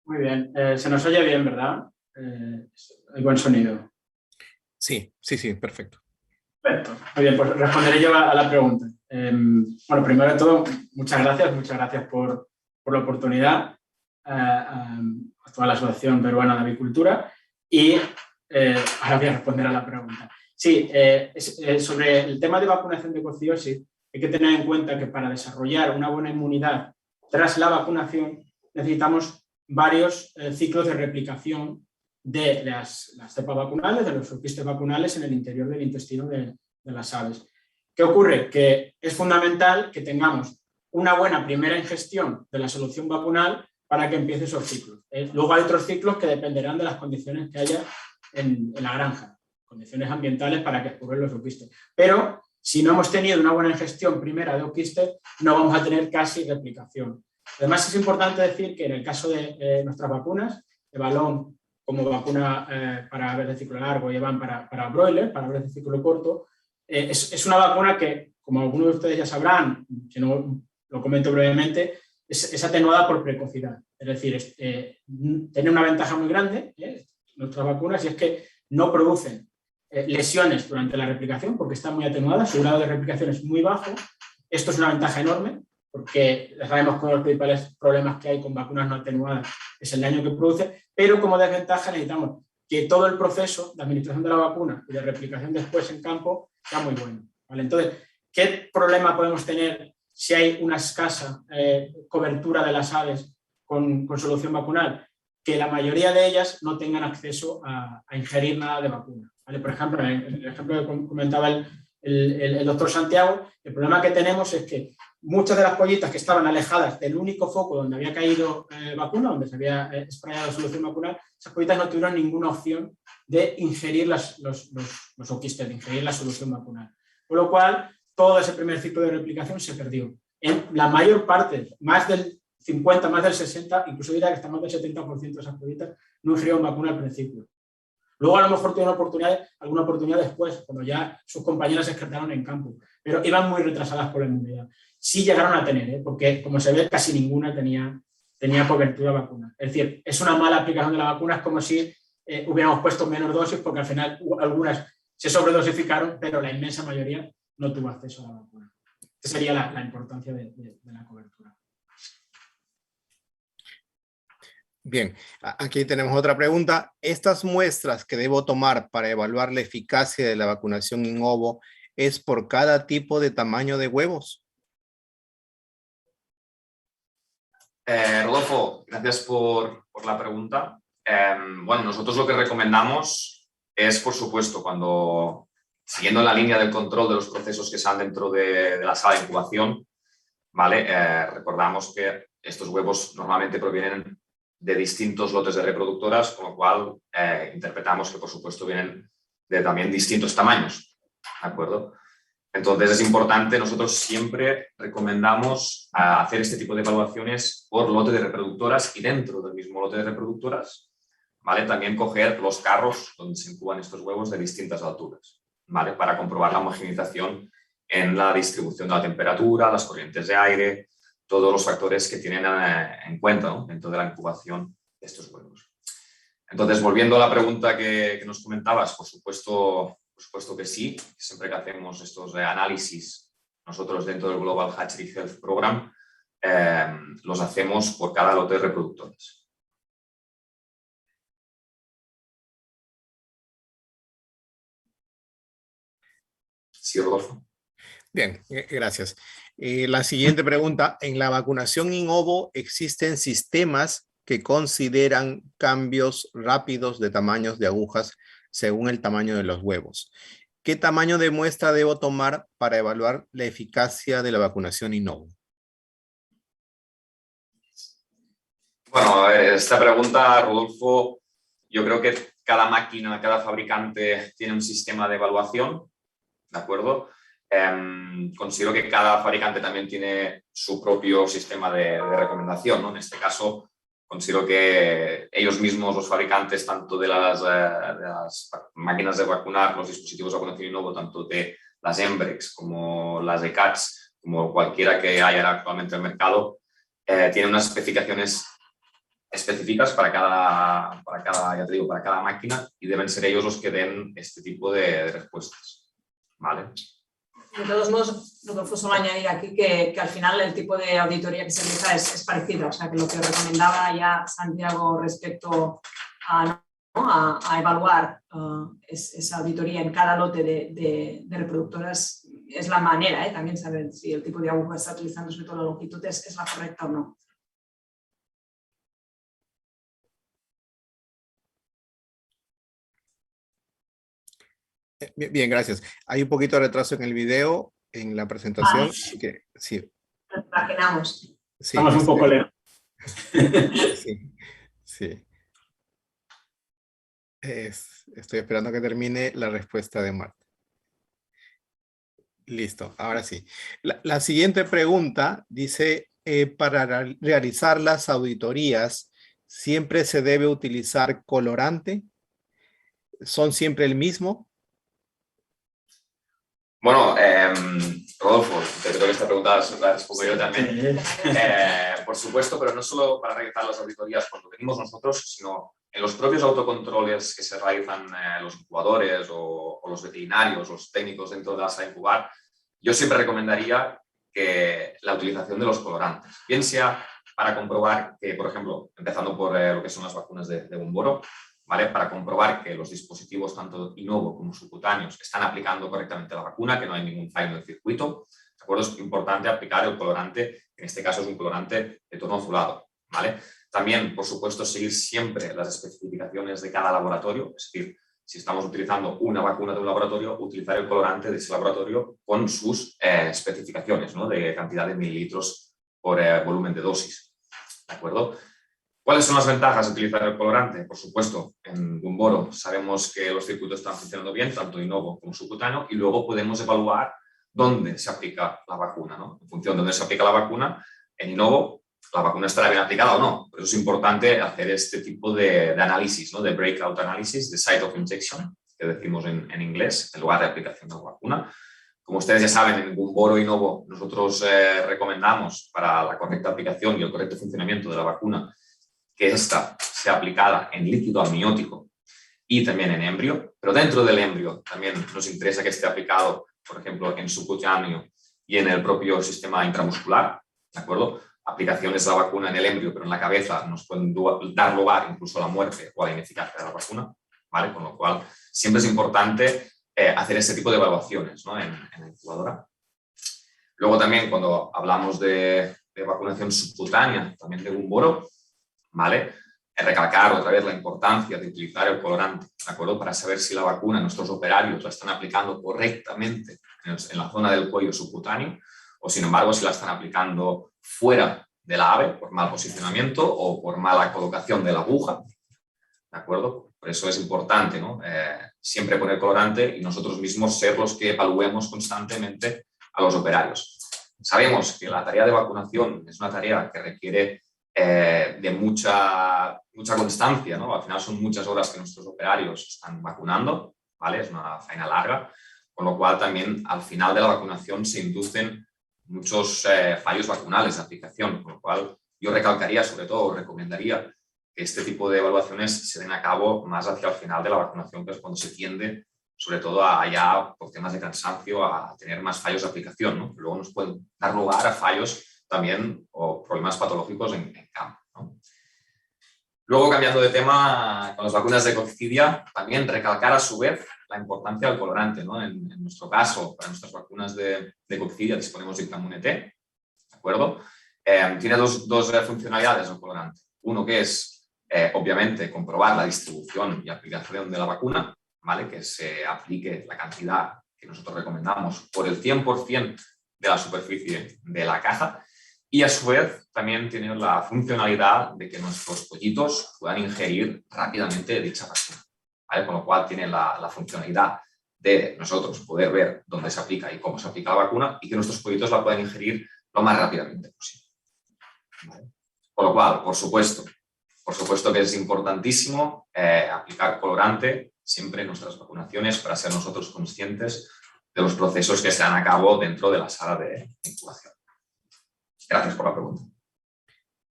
Muy bien. Se nos oye bien, ¿verdad? Hay buen sonido. Sí, perfecto. Perfecto. Muy bien, pues responderé yo a la pregunta. Bueno, primero de todo, muchas gracias por la oportunidad a toda la Asociación Peruana de Avicultura, y ahora voy a responder a la pregunta. Sí, sobre el tema de vacunación de coccidiosis, hay que tener en cuenta que para desarrollar una buena inmunidad tras la vacunación necesitamos varios ciclos de replicación de las cepas vacunales, de los zooquistes vacunales en el interior del intestino de las aves. ¿Qué ocurre? Que es fundamental que tengamos una buena primera ingestión de la solución vacunal para que empiece esos ciclos. Luego hay otros ciclos que dependerán de las condiciones que haya en la granja, condiciones ambientales para que ocurran los zooquistes. Pero si no hemos tenido una buena ingestión primera de zooquistes, no vamos a tener casi replicación. Además, es importante decir que en el caso de nuestras vacunas, de Valón como vacuna para aves de ciclo largo y EVAN para broiler, para aves de ciclo corto, es una vacuna que, como algunos de ustedes ya sabrán, si no lo comento brevemente, es atenuada por precocidad. Es decir, tiene una ventaja muy grande nuestras vacunas, y es que no producen lesiones durante la replicación porque están muy atenuadas, su grado de replicación es muy bajo. Esto es una ventaja enorme porque ya sabemos que uno de los principales problemas que hay con vacunas no atenuadas es el daño que produce, pero como desventaja necesitamos que todo el proceso de administración de la vacuna y de replicación después en campo sea muy bueno, ¿vale? Entonces, ¿qué problema podemos tener si hay una escasa cobertura de las aves con solución vacunal? Que la mayoría de ellas no tengan acceso a ingerir nada de vacuna, ¿vale? Por ejemplo, el ejemplo que comentaba el doctor Santiago, el problema que tenemos es que muchas de las pollitas que estaban alejadas del único foco donde había caído vacuna, donde se había sprayado solución vacunal, esas pollitas no tuvieron ninguna opción de ingerir los oquistes, de ingerir la solución vacunal. Por lo cual, todo ese primer ciclo de replicación se perdió. En la mayor parte, más del 50, más del 60, incluso diría que hasta más del 70% de esas pollitas no ingirieron vacuna al principio. Luego a lo mejor tuvieron alguna oportunidad después, cuando ya sus compañeras se excretaron en campo, pero iban muy retrasadas por la inmunidad. Sí llegaron a tener, porque como se ve casi ninguna tenía cobertura vacunal. Es decir, es una mala aplicación de la vacuna, es como si hubiéramos puesto menos dosis, porque al final algunas se sobredosificaron, pero la inmensa mayoría no tuvo acceso a la vacuna. Esa sería la importancia de la cobertura. Bien, aquí tenemos otra pregunta. ¿Estas muestras que debo tomar para evaluar la eficacia de la vacunación in ovo es por cada tipo de tamaño de huevos? Rodolfo, gracias por la pregunta. Bueno, nosotros lo que recomendamos es, por supuesto, cuando, siguiendo la línea del control de los procesos que están dentro de la sala de incubación, ¿vale? Recordamos que estos huevos normalmente provienen de distintos lotes de reproductoras, con lo cual interpretamos que, por supuesto, vienen de también distintos tamaños, ¿de acuerdo? Entonces es importante, nosotros siempre recomendamos hacer este tipo de evaluaciones por lote de reproductoras y dentro del mismo lote de reproductoras, ¿vale? También coger los carros donde se incuban estos huevos de distintas alturas, ¿vale? Para comprobar la homogeneización en la distribución de la temperatura, las corrientes de aire, todos los factores que tienen en cuenta, ¿no? Dentro de la incubación de estos huevos. Entonces, volviendo a la pregunta que nos comentabas, por supuesto que sí, siempre que hacemos estos análisis nosotros dentro del Global Hatchery Health Program, los hacemos por cada lote de reproductores. Sí, Rodolfo. Bien, gracias. La siguiente pregunta. En la vacunación in ovo existen sistemas que consideran cambios rápidos de tamaños de agujas según el tamaño de los huevos. ¿Qué tamaño de muestra debo tomar para evaluar la eficacia de la vacunación in ovo? Bueno, esta pregunta, Rodolfo, yo creo que cada máquina, cada fabricante tiene un sistema de evaluación, ¿de acuerdo? Considero que cada fabricante también tiene su propio sistema de recomendación, ¿no? En este caso, considero que ellos mismos, los fabricantes, tanto de las máquinas de vacunar, los dispositivos de vacunación in ovo, tanto de las Embrex como las de CATS, como cualquiera que haya actualmente en el mercado, tienen unas especificaciones específicas para cada, ya te digo, para cada máquina, y deben ser ellos los que den este tipo de respuestas, ¿vale? De todos modos, Rodolfo, solo añadir aquí que al final el tipo de auditoría que se realiza es parecido, o sea que lo que recomendaba ya Santiago respecto a evaluar esa auditoría en cada lote de reproductoras es la manera, también saber si el tipo de aguja que está utilizando, sobre todo la longitud, es la correcta o no. Bien, gracias. Hay un poquito de retraso en el video, en la presentación. Que, sí. Nos imaginamos. Sí, estamos un poco lejos. Sí, sí. Estoy esperando que termine la respuesta de Marta. Listo, ahora sí. La siguiente pregunta dice, para realizar las auditorías, ¿siempre se debe utilizar colorante? ¿Son siempre el mismo? Bueno, Rodolfo, te creo que esta pregunta la respondo yo también. Por supuesto, pero no solo para realizar las auditorías cuando venimos nosotros, sino en los propios autocontroles que se realizan los incubadores o los veterinarios, los técnicos dentro de la sala de incubar, yo siempre recomendaría que la utilización de los colorantes, bien sea para comprobar que, por ejemplo, empezando por lo que son las vacunas de bomboro, ¿vale? Para comprobar que los dispositivos, tanto in ovo como subcutáneos, están aplicando correctamente la vacuna, que no hay ningún fallo en el circuito. ¿De acuerdo? Es importante aplicar el colorante, en este caso es un colorante de tono azulado, ¿vale? También, por supuesto, seguir siempre las especificaciones de cada laboratorio, es decir, si estamos utilizando una vacuna de un laboratorio, utilizar el colorante de ese laboratorio con sus especificaciones, ¿no? De cantidad de mililitros por volumen de dosis. ¿De acuerdo? ¿Cuáles son las ventajas de utilizar el colorante? Por supuesto, en Gumboro sabemos que los circuitos están funcionando bien, tanto inovo como subcutáneo, y luego podemos evaluar dónde se aplica la vacuna, ¿no? En función de dónde se aplica la vacuna, en inovo la vacuna estará bien aplicada o no. Por eso es importante hacer este tipo de análisis, ¿no? De breakout analysis, de site of injection, que decimos en inglés, en lugar de aplicación de la vacuna. Como ustedes ya saben, en Gumboro y Inovo nosotros recomendamos para la correcta aplicación y el correcto funcionamiento de la vacuna que esta sea aplicada en líquido amniótico y también en embrio, pero dentro del embrio también nos interesa que esté aplicado, por ejemplo, en subcutáneo y en el propio sistema intramuscular, ¿de acuerdo? Aplicaciones de la vacuna en el embrio, pero en la cabeza nos pueden dar lugar incluso a la muerte o a la ineficacia de la vacuna, ¿vale? Con lo cual, siempre es importante hacer este tipo de evaluaciones, ¿no? en la incubadora. Luego también, cuando hablamos de vacunación subcutánea, también de Gumboro, ¿vale? Recalcar otra vez la importancia de utilizar el colorante, ¿de acuerdo? Para saber si la vacuna, nuestros operarios la están aplicando correctamente en la zona del cuello subcutáneo, o sin embargo si la están aplicando fuera de la ave por mal posicionamiento o por mala colocación de la aguja, ¿de acuerdo? Por eso es importante, ¿no? Siempre poner colorante y nosotros mismos ser los que evaluemos constantemente a los operarios. Sabemos que la tarea de vacunación es una tarea que requiere de mucha constancia, ¿no? Al final son muchas horas que nuestros operarios están vacunando, ¿vale? Es una faena larga, con lo cual también al final de la vacunación se inducen muchos fallos vacunales de aplicación, con lo cual yo recalcaría, sobre todo, recomendaría que este tipo de evaluaciones se den a cabo más hacia el final de la vacunación, que es cuando se tiende, sobre todo, a ya, por temas de cansancio, a tener más fallos de aplicación, ¿no? Que luego nos pueden dar lugar a fallos también o problemas patológicos en campo, ¿no? Luego, cambiando de tema, con las vacunas de coccidia, también recalcar a su vez la importancia del colorante, ¿no? En nuestro caso, para nuestras vacunas de coccidia disponemos de Inmunité, ¿de acuerdo? Tiene dos funcionalidades el colorante. Uno que es, obviamente, comprobar la distribución y aplicación de la vacuna, ¿vale? Que se aplique la cantidad que nosotros recomendamos por el 100% de la superficie de la caja. Y a su vez también tiene la funcionalidad de que nuestros pollitos puedan ingerir rápidamente dicha vacuna, ¿vale? Con lo cual tiene la funcionalidad de nosotros poder ver dónde se aplica y cómo se aplica la vacuna y que nuestros pollitos la puedan ingerir lo más rápidamente posible, ¿vale? Con lo cual, por supuesto que es importantísimo aplicar colorante siempre en nuestras vacunaciones para ser nosotros conscientes de los procesos que se dan a cabo dentro de la sala de incubación. Gracias por la pregunta.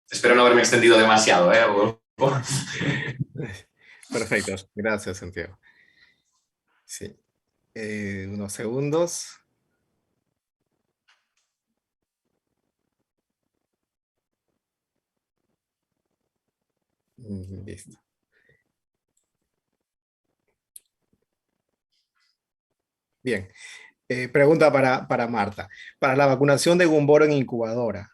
Espero no haberme extendido demasiado, Perfecto, gracias, Santiago. Sí. Unos segundos. Listo. Bien. Pregunta para Marta. Para la vacunación de Gumboro en incubadora,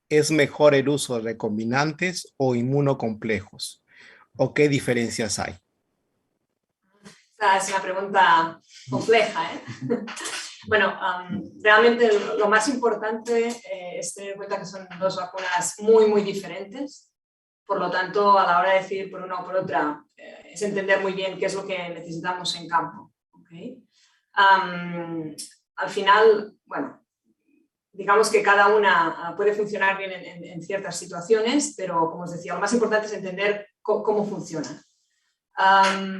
¿es mejor el uso de recombinantes o inmunocomplejos? ¿O qué diferencias hay? Esta es una pregunta compleja, ¿eh? Bueno, realmente lo más importante es tener en cuenta que son dos vacunas muy, muy diferentes. Por lo tanto, a la hora de decidir por una o por otra, es entender muy bien qué es lo que necesitamos en campo, ¿okay? Al final, bueno, digamos que cada una puede funcionar bien en ciertas situaciones, pero como os decía, lo más importante es entender cómo funciona.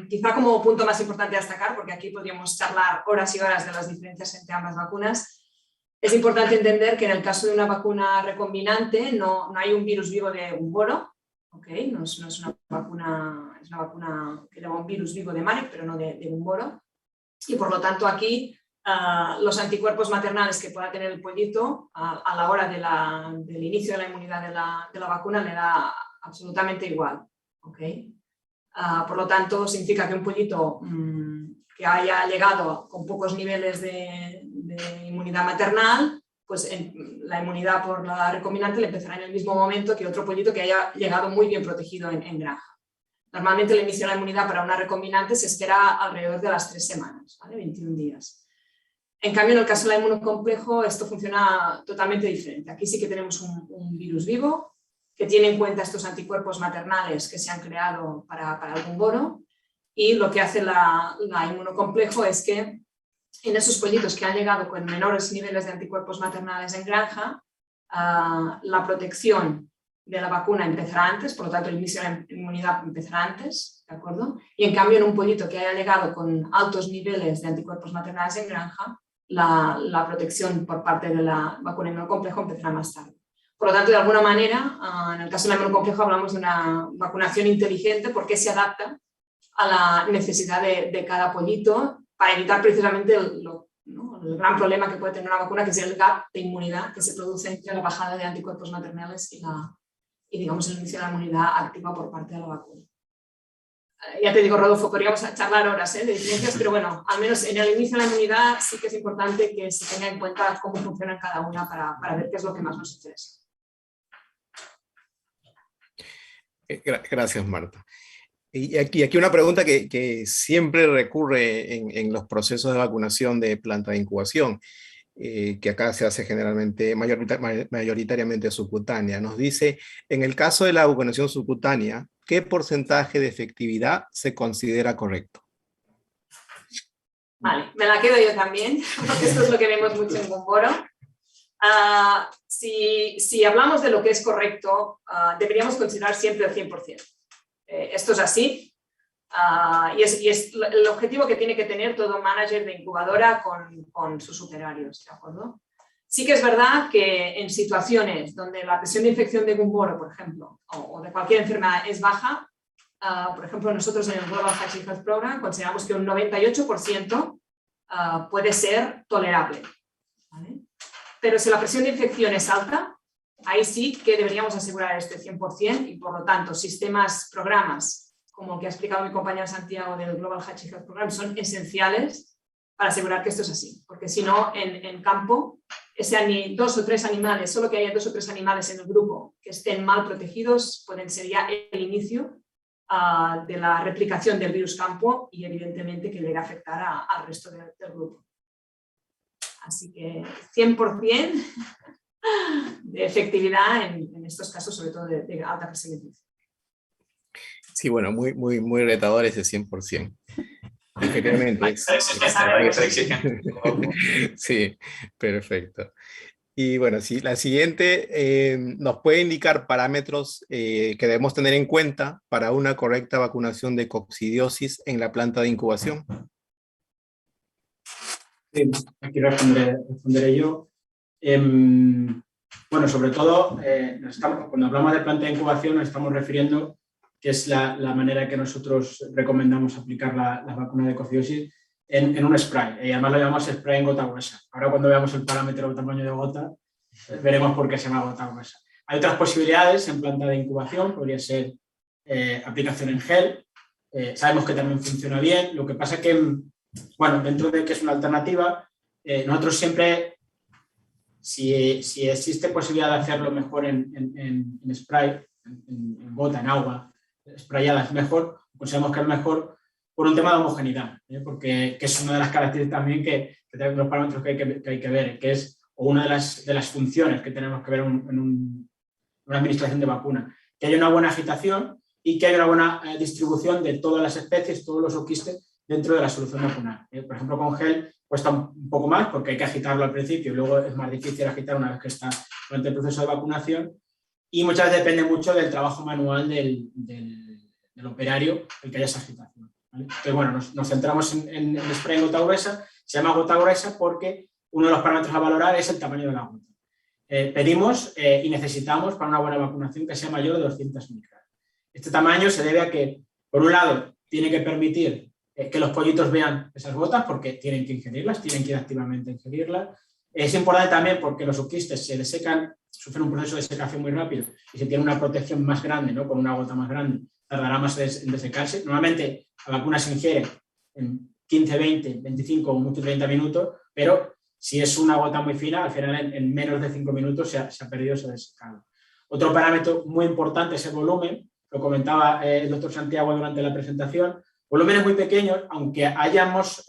Quizá como punto más importante a destacar, porque aquí podríamos charlar horas y horas de las diferencias entre ambas vacunas, es importante entender que en el caso de una vacuna recombinante no hay un virus vivo de Gumboro, ¿okay? No es una vacuna, es una vacuna que lleva un virus vivo de Marek, pero no de Gumboro. Y por lo tanto aquí los anticuerpos maternales que pueda tener el pollito a la hora del inicio de la inmunidad de la vacuna le da absolutamente igual, ¿okay? Por lo tanto, significa que un pollito que haya llegado con pocos niveles de inmunidad maternal, pues la inmunidad por la recombinante le empezará en el mismo momento que otro pollito que haya llegado muy bien protegido en granja. Normalmente el inicio de la inmunidad para una recombinante se espera alrededor de las 3 semanas, ¿vale? 21 días. En cambio, en el caso del inmunocomplejo, esto funciona totalmente diferente. Aquí sí que tenemos un virus vivo que tiene en cuenta estos anticuerpos maternales que se han creado para el gumboro, y lo que hace la inmunocomplejo es que en esos pollitos que han llegado con menores niveles de anticuerpos maternales en granja, la protección de la vacuna empezará antes, por lo tanto el inicio de la inmunidad empezará antes, ¿de acuerdo? Y en cambio en un pollito que haya llegado con altos niveles de anticuerpos maternales en granja, la protección por parte de la vacuna inmunocomplejo empezará más tarde. Por lo tanto, de alguna manera, en el caso del inmunocomplejo hablamos de una vacunación inteligente porque se adapta a la necesidad de cada pollito para evitar precisamente el gran problema que puede tener una vacuna, que es el gap de inmunidad que se produce entre la bajada de anticuerpos maternales y digamos, el inicio de la inmunidad activa por parte de la vacuna. Ya te digo, Rodolfo, podríamos charlar horas de diferencias, pero bueno, al menos en el inicio de la inmunidad sí que es importante que se tenga en cuenta cómo funciona cada una para ver qué es lo que más nos interesa. Gracias, Marta. Y aquí una pregunta que siempre recurre en los procesos de vacunación de planta de incubación, que acá se hace generalmente, mayoritariamente subcutánea. Nos dice, en el caso de la vacunación subcutánea, ¿qué porcentaje de efectividad se considera correcto? Vale, me la quedo yo también, porque esto es lo que vemos mucho en gumboro. Si hablamos de lo que es correcto, deberíamos considerar siempre el 100%. Esto es así. Y es el objetivo que tiene que tener todo manager de incubadora con sus operarios, ¿de acuerdo? Sí que es verdad que en situaciones donde la presión de infección de gumboro, por ejemplo, o de cualquier enfermedad es baja, por ejemplo, nosotros en el Global Hatching Health Program consideramos que un 98% puede ser tolerable, ¿vale? Pero si la presión de infección es alta, ahí sí que deberíamos asegurar este 100% y, por lo tanto, programas como el que ha explicado mi compañero Santiago del Global Hatching Health Program, son esenciales para asegurar que esto es así. Porque si no, en campo, dos o tres animales, solo que haya 2 o 3 animales en el grupo que estén mal protegidos, pueden ser ya el inicio de la replicación del virus campo y, evidentemente, que llegue a afectar al resto del grupo. Así que 100% de efectividad en estos casos, sobre todo de alta presión de infección. Sí, bueno, muy retador ese 100%. Efectivamente. Sí, perfecto. Y bueno, sí, la siguiente nos puede indicar parámetros que debemos tener en cuenta para una correcta vacunación de coccidiosis en la planta de incubación. Sí, aquí responderé yo. Bueno, sobre todo, cuando hablamos de planta de incubación nos estamos refiriendo que es la manera que nosotros recomendamos aplicar la vacuna de coccidiosis en un spray. Y además lo llamamos spray en gota gruesa. Ahora cuando veamos el parámetro de tamaño de gota, veremos por qué se llama gota gruesa. Hay otras posibilidades en planta de incubación, podría ser aplicación en gel. Sabemos que también funciona bien. Lo que pasa es que, bueno, dentro de que es una alternativa, nosotros siempre, si existe posibilidad de hacerlo mejor en spray, en gota, en agua, sprayadas mejor, consideramos que es mejor por un tema de homogeneidad, porque es una de las características también que tenemos los parámetros que hay que ver, que es una de las funciones que tenemos que ver en una administración de vacuna, que haya una buena agitación y que haya una buena distribución de todas las especies, todos los oquistes dentro de la solución vacunal. Por ejemplo, con gel cuesta un poco más porque hay que agitarlo al principio y luego es más difícil agitar una vez que está durante el proceso de vacunación. Y muchas veces depende mucho del trabajo manual del operario el que haya esa agitación, ¿vale? Entonces, bueno, nos centramos en el spray en gota gruesa. Se llama gota gruesa porque uno de los parámetros a valorar es el tamaño de la gota. Pedimos y necesitamos para una buena vacunación que sea mayor de 200 micras. Este tamaño se debe a que, por un lado, tiene que permitir que los pollitos vean esas gotas porque tienen que ingerirlas, tienen que ir activamente a ingerirlas. Es importante también porque los oquistes se desecan, sufren un proceso de secación muy rápido y si tiene una protección más grande, ¿no? Con una gota más grande, tardará más en desecarse. Normalmente la vacuna se ingiere en 15, 20, 25 o mucho 30 minutos, pero si es una gota muy fina, al final en menos de 5 minutos se ha perdido ese desecado. Otro parámetro muy importante es el volumen. lo comentaba el doctor Santiago durante la presentación, volúmenes muy pequeños, aunque hayamos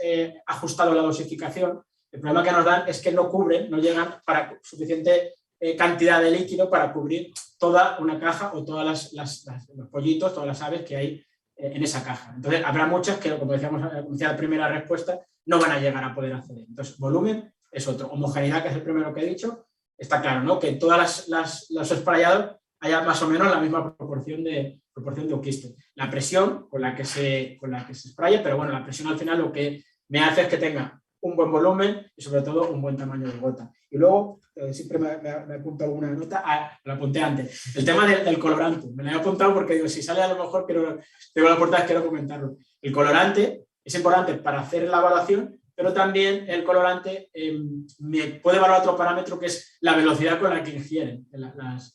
ajustado la dosificación, el problema que nos dan es que no cubren, no llegan para suficiente cantidad de líquido para cubrir toda una caja o todos los pollitos, todas las aves que hay en esa caja. Entonces, habrá muchas que, como decía la primera respuesta, no van a llegar a poder acceder. Entonces, volumen es otro. Homogeneidad, que es el primero que he dicho, está claro, ¿no? Que todas los esprayados haya más o menos la misma proporción de oquiste. La presión con la que se espraya, pero bueno, la presión al final lo que me hace es que tenga un buen volumen y sobre todo un buen tamaño de gota. Y luego, siempre me apunto alguna nota, lo apunté antes, el tema del colorante. Me lo he apuntado porque digo, si sale a lo mejor tengo la oportunidad, quiero comentarlo. El colorante es importante para hacer la evaluación, pero también el colorante me puede evaluar otro parámetro que es la velocidad con la que ingieren las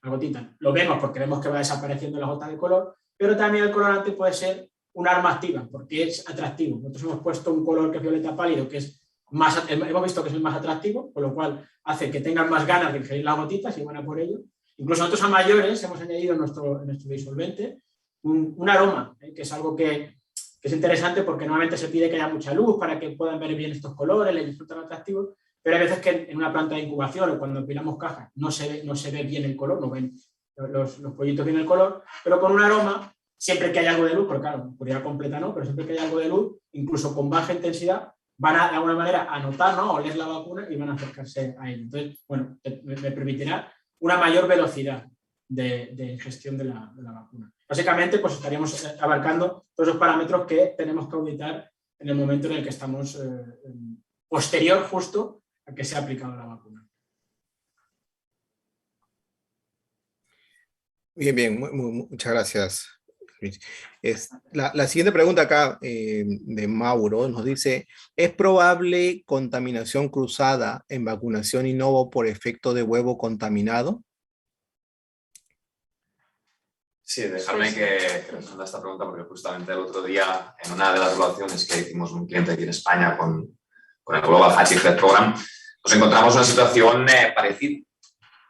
gotitas. Lo vemos porque vemos que va desapareciendo la gota de color, pero también el colorante puede ser un arma activa porque es atractivo. Nosotros hemos puesto un color que es violeta pálido, que es hemos visto que es el más atractivo, con lo cual hace que tengan más ganas de ingerir las gotitas y van a por ello. Incluso nosotros a mayores hemos añadido en nuestro disolvente un aroma, que es algo que es interesante porque normalmente se pide que haya mucha luz para que puedan ver bien estos colores, les resultan atractivos, pero hay veces que en una planta de incubación o cuando empilamos cajas no se ve bien el color, no ven los pollitos bien el color, pero con un aroma, siempre que haya algo de luz, porque claro, oscuridad completa no, pero siempre que haya algo de luz, incluso con baja intensidad, van a de alguna manera a notar, ¿no?, oler la vacuna y van a acercarse a ella. Entonces, bueno, me permitirá una mayor velocidad de ingestión de la vacuna. Básicamente, pues estaríamos abarcando todos los parámetros que tenemos que auditar en el momento en el que estamos posterior justo a que se ha aplicado la vacuna. Bien, muchas gracias. La siguiente pregunta acá de Mauro nos dice, ¿es probable contaminación cruzada en vacunación Innovo por efecto de huevo contaminado? Sí, dejarme que responda a esta pregunta porque justamente el otro día en una de las evaluaciones que hicimos un cliente aquí en España con el Global Hatching Health Program, nos encontramos una situación parecida,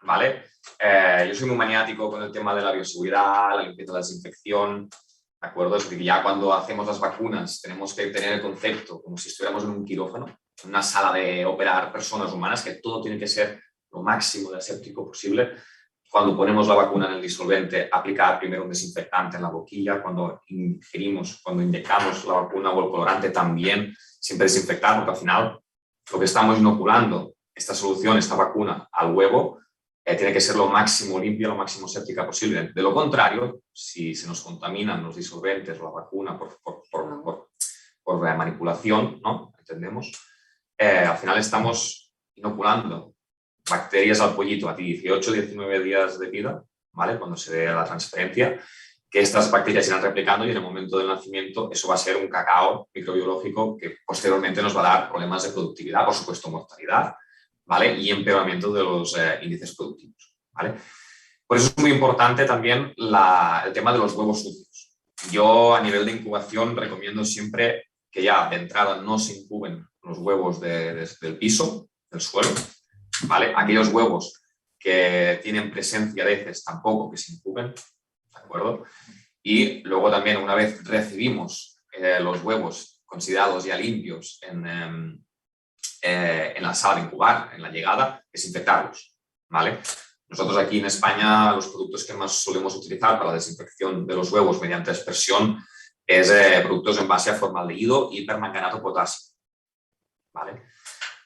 ¿vale? Yo soy muy maniático con el tema de la bioseguridad, la limpieza, la desinfección, ¿de acuerdo? Es decir, ya cuando hacemos las vacunas tenemos que tener el concepto como si estuviéramos en un quirófano, en una sala de operar personas humanas, que todo tiene que ser lo máximo de aséptico posible. Cuando ponemos la vacuna en el disolvente, aplicar primero un desinfectante en la boquilla. Cuando inyectamos la vacuna o el colorante también, siempre desinfectar, porque al final lo que estamos inoculando, esta solución, esta vacuna al huevo, tiene que ser lo máximo limpia, lo máximo séptica posible. De lo contrario, si se nos contaminan los disolventes o la vacuna por manipulación, ¿no? Entendemos, al final estamos inoculando bacterias al pollito a 18, 19 días de vida, ¿vale? Cuando se dé la transferencia, que estas bacterias irán replicando y en el momento del nacimiento eso va a ser un cacao microbiológico que posteriormente nos va a dar problemas de productividad, por supuesto mortalidad, ¿vale? Y empeoramiento de los índices productivos, ¿vale? Por eso es muy importante también el tema de los huevos sucios. Yo a nivel de incubación recomiendo siempre que ya de entrada no se incuben los huevos desde el piso, del suelo, ¿vale? Aquellos huevos que tienen presencia de heces tampoco que se incuben, ¿de acuerdo? Y luego también una vez recibimos los huevos considerados ya limpios en la sala de incubar, en la llegada, desinfectarlos, ¿vale? Nosotros aquí en España los productos que más solemos utilizar para la desinfección de los huevos mediante aspersión es productos en base a formaldehído y permanganato potasio, ¿vale?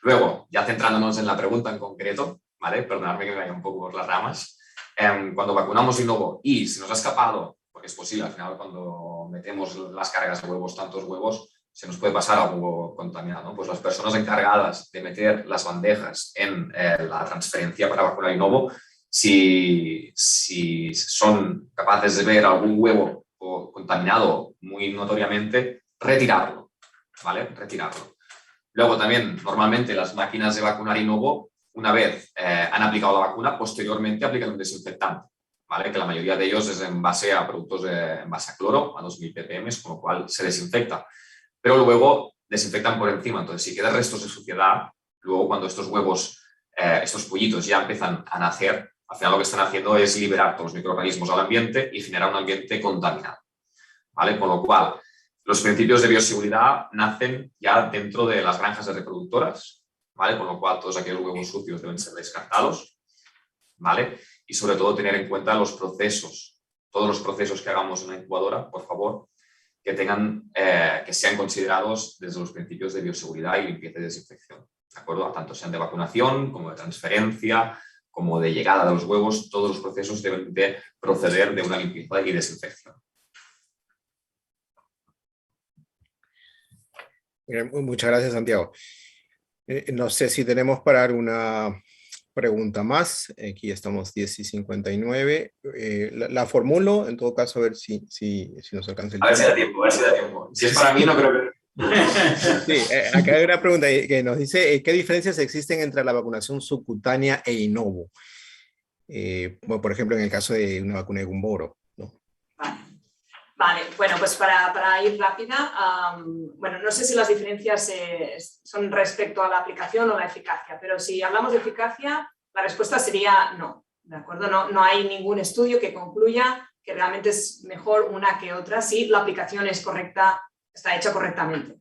Luego, ya centrándonos en la pregunta en concreto, ¿vale? Perdonadme que me vaya un poco por las ramas. Cuando vacunamos Innovo y se nos ha escapado, porque es posible, al final cuando metemos las cargas de huevos, tantos huevos, se nos puede pasar a huevo contaminado, ¿no? Pues las personas encargadas de meter las bandejas en la transferencia para vacunar Innovo, si son capaces de ver algún huevo contaminado muy notoriamente, retirarlo, ¿vale? Retirarlo. Luego también, normalmente, las máquinas de vacunar Innovo, una vez han aplicado la vacuna, posteriormente aplican un desinfectante, ¿vale? Que la mayoría de ellos es en base a productos en base a cloro, a 2000 ppm, con lo cual se desinfecta. Pero luego desinfectan por encima. Entonces, si quedan restos de suciedad, luego cuando estos huevos, estos pollitos ya empiezan a nacer, Al final lo que están haciendo es liberar todos los microorganismos al ambiente y generar un ambiente contaminado, ¿vale? Con lo cual, los principios de bioseguridad nacen ya dentro de las granjas de reproductoras, ¿vale? Con lo cual, todos aquellos huevos sucios deben ser descartados, ¿vale? Y sobre todo tener en cuenta los procesos, todos los procesos que hagamos en la incubadora, por favor, que sean considerados desde los principios de bioseguridad y limpieza y desinfección, ¿de acuerdo? Tanto sean de vacunación, como de transferencia, como de llegada de los huevos, todos los procesos deben de proceder de una limpieza y desinfección. Muchas gracias, Santiago. No sé si tenemos para alguna pregunta más. Aquí estamos 10:59. La formulo, en todo caso, a ver si nos alcanza el tiempo. A ver si da tiempo, a ver si da tiempo. Si es para mí, no creo que... Sí, acá hay una pregunta que nos dice, ¿qué diferencias existen entre la vacunación subcutánea e inovo? Bueno, por ejemplo, en el caso de una vacuna de Gumboro, ¿no? Vale, bueno, pues para ir rápida, bueno, no sé si las diferencias son respecto a la aplicación o la eficacia, pero si hablamos de eficacia, la respuesta sería no, ¿de acuerdo? No hay ningún estudio que concluya que realmente es mejor una que otra si la aplicación es correcta, está hecha correctamente.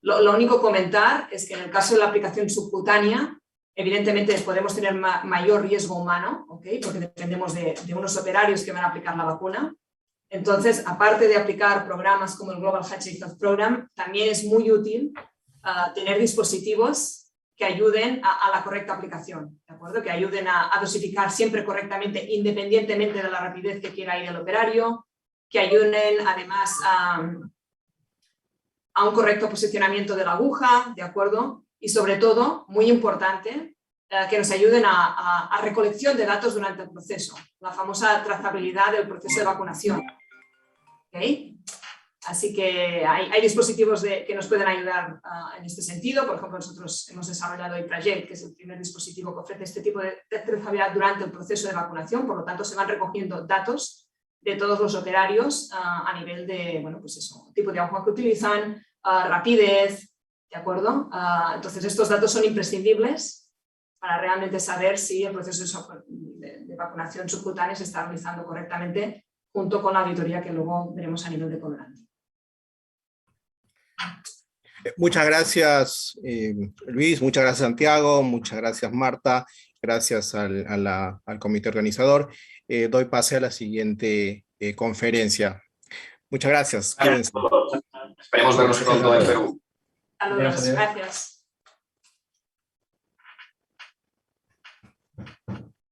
Lo único comentar es que en el caso de la aplicación subcutánea, evidentemente podemos tener mayor riesgo humano, ¿okay? Porque dependemos de unos operarios que van a aplicar la vacuna. Entonces, aparte de aplicar programas como el Global Hatchery Health Program, también es muy útil tener dispositivos que ayuden a la correcta aplicación, ¿de acuerdo? Que ayuden a dosificar siempre correctamente, independientemente de la rapidez que quiera ir el operario, que ayuden además a un correcto posicionamiento de la aguja, ¿de acuerdo? Y sobre todo, muy importante, que nos ayuden a recolección de datos durante el proceso, la famosa trazabilidad del proceso de vacunación. ¿Okay? Así que hay dispositivos que nos pueden ayudar en este sentido. Por ejemplo, nosotros hemos desarrollado IPRAJET, que es el primer dispositivo que ofrece este tipo de trazabilidad durante el proceso de vacunación. Por lo tanto, se van recogiendo datos de todos los operarios a nivel de, bueno, pues eso, tipo de aguja que utilizan, rapidez, ¿de acuerdo? Entonces, estos datos son imprescindibles para realmente saber si el proceso de vacunación subcutánea se está realizando correctamente, junto con la auditoría que luego veremos a nivel de colorante. Muchas gracias, Luis, muchas gracias, Santiago, muchas gracias, Marta, gracias al comité organizador. Doy pase a la siguiente conferencia. Muchas gracias. Quédense. Esperemos vernos pronto en Perú. Saludos, gracias.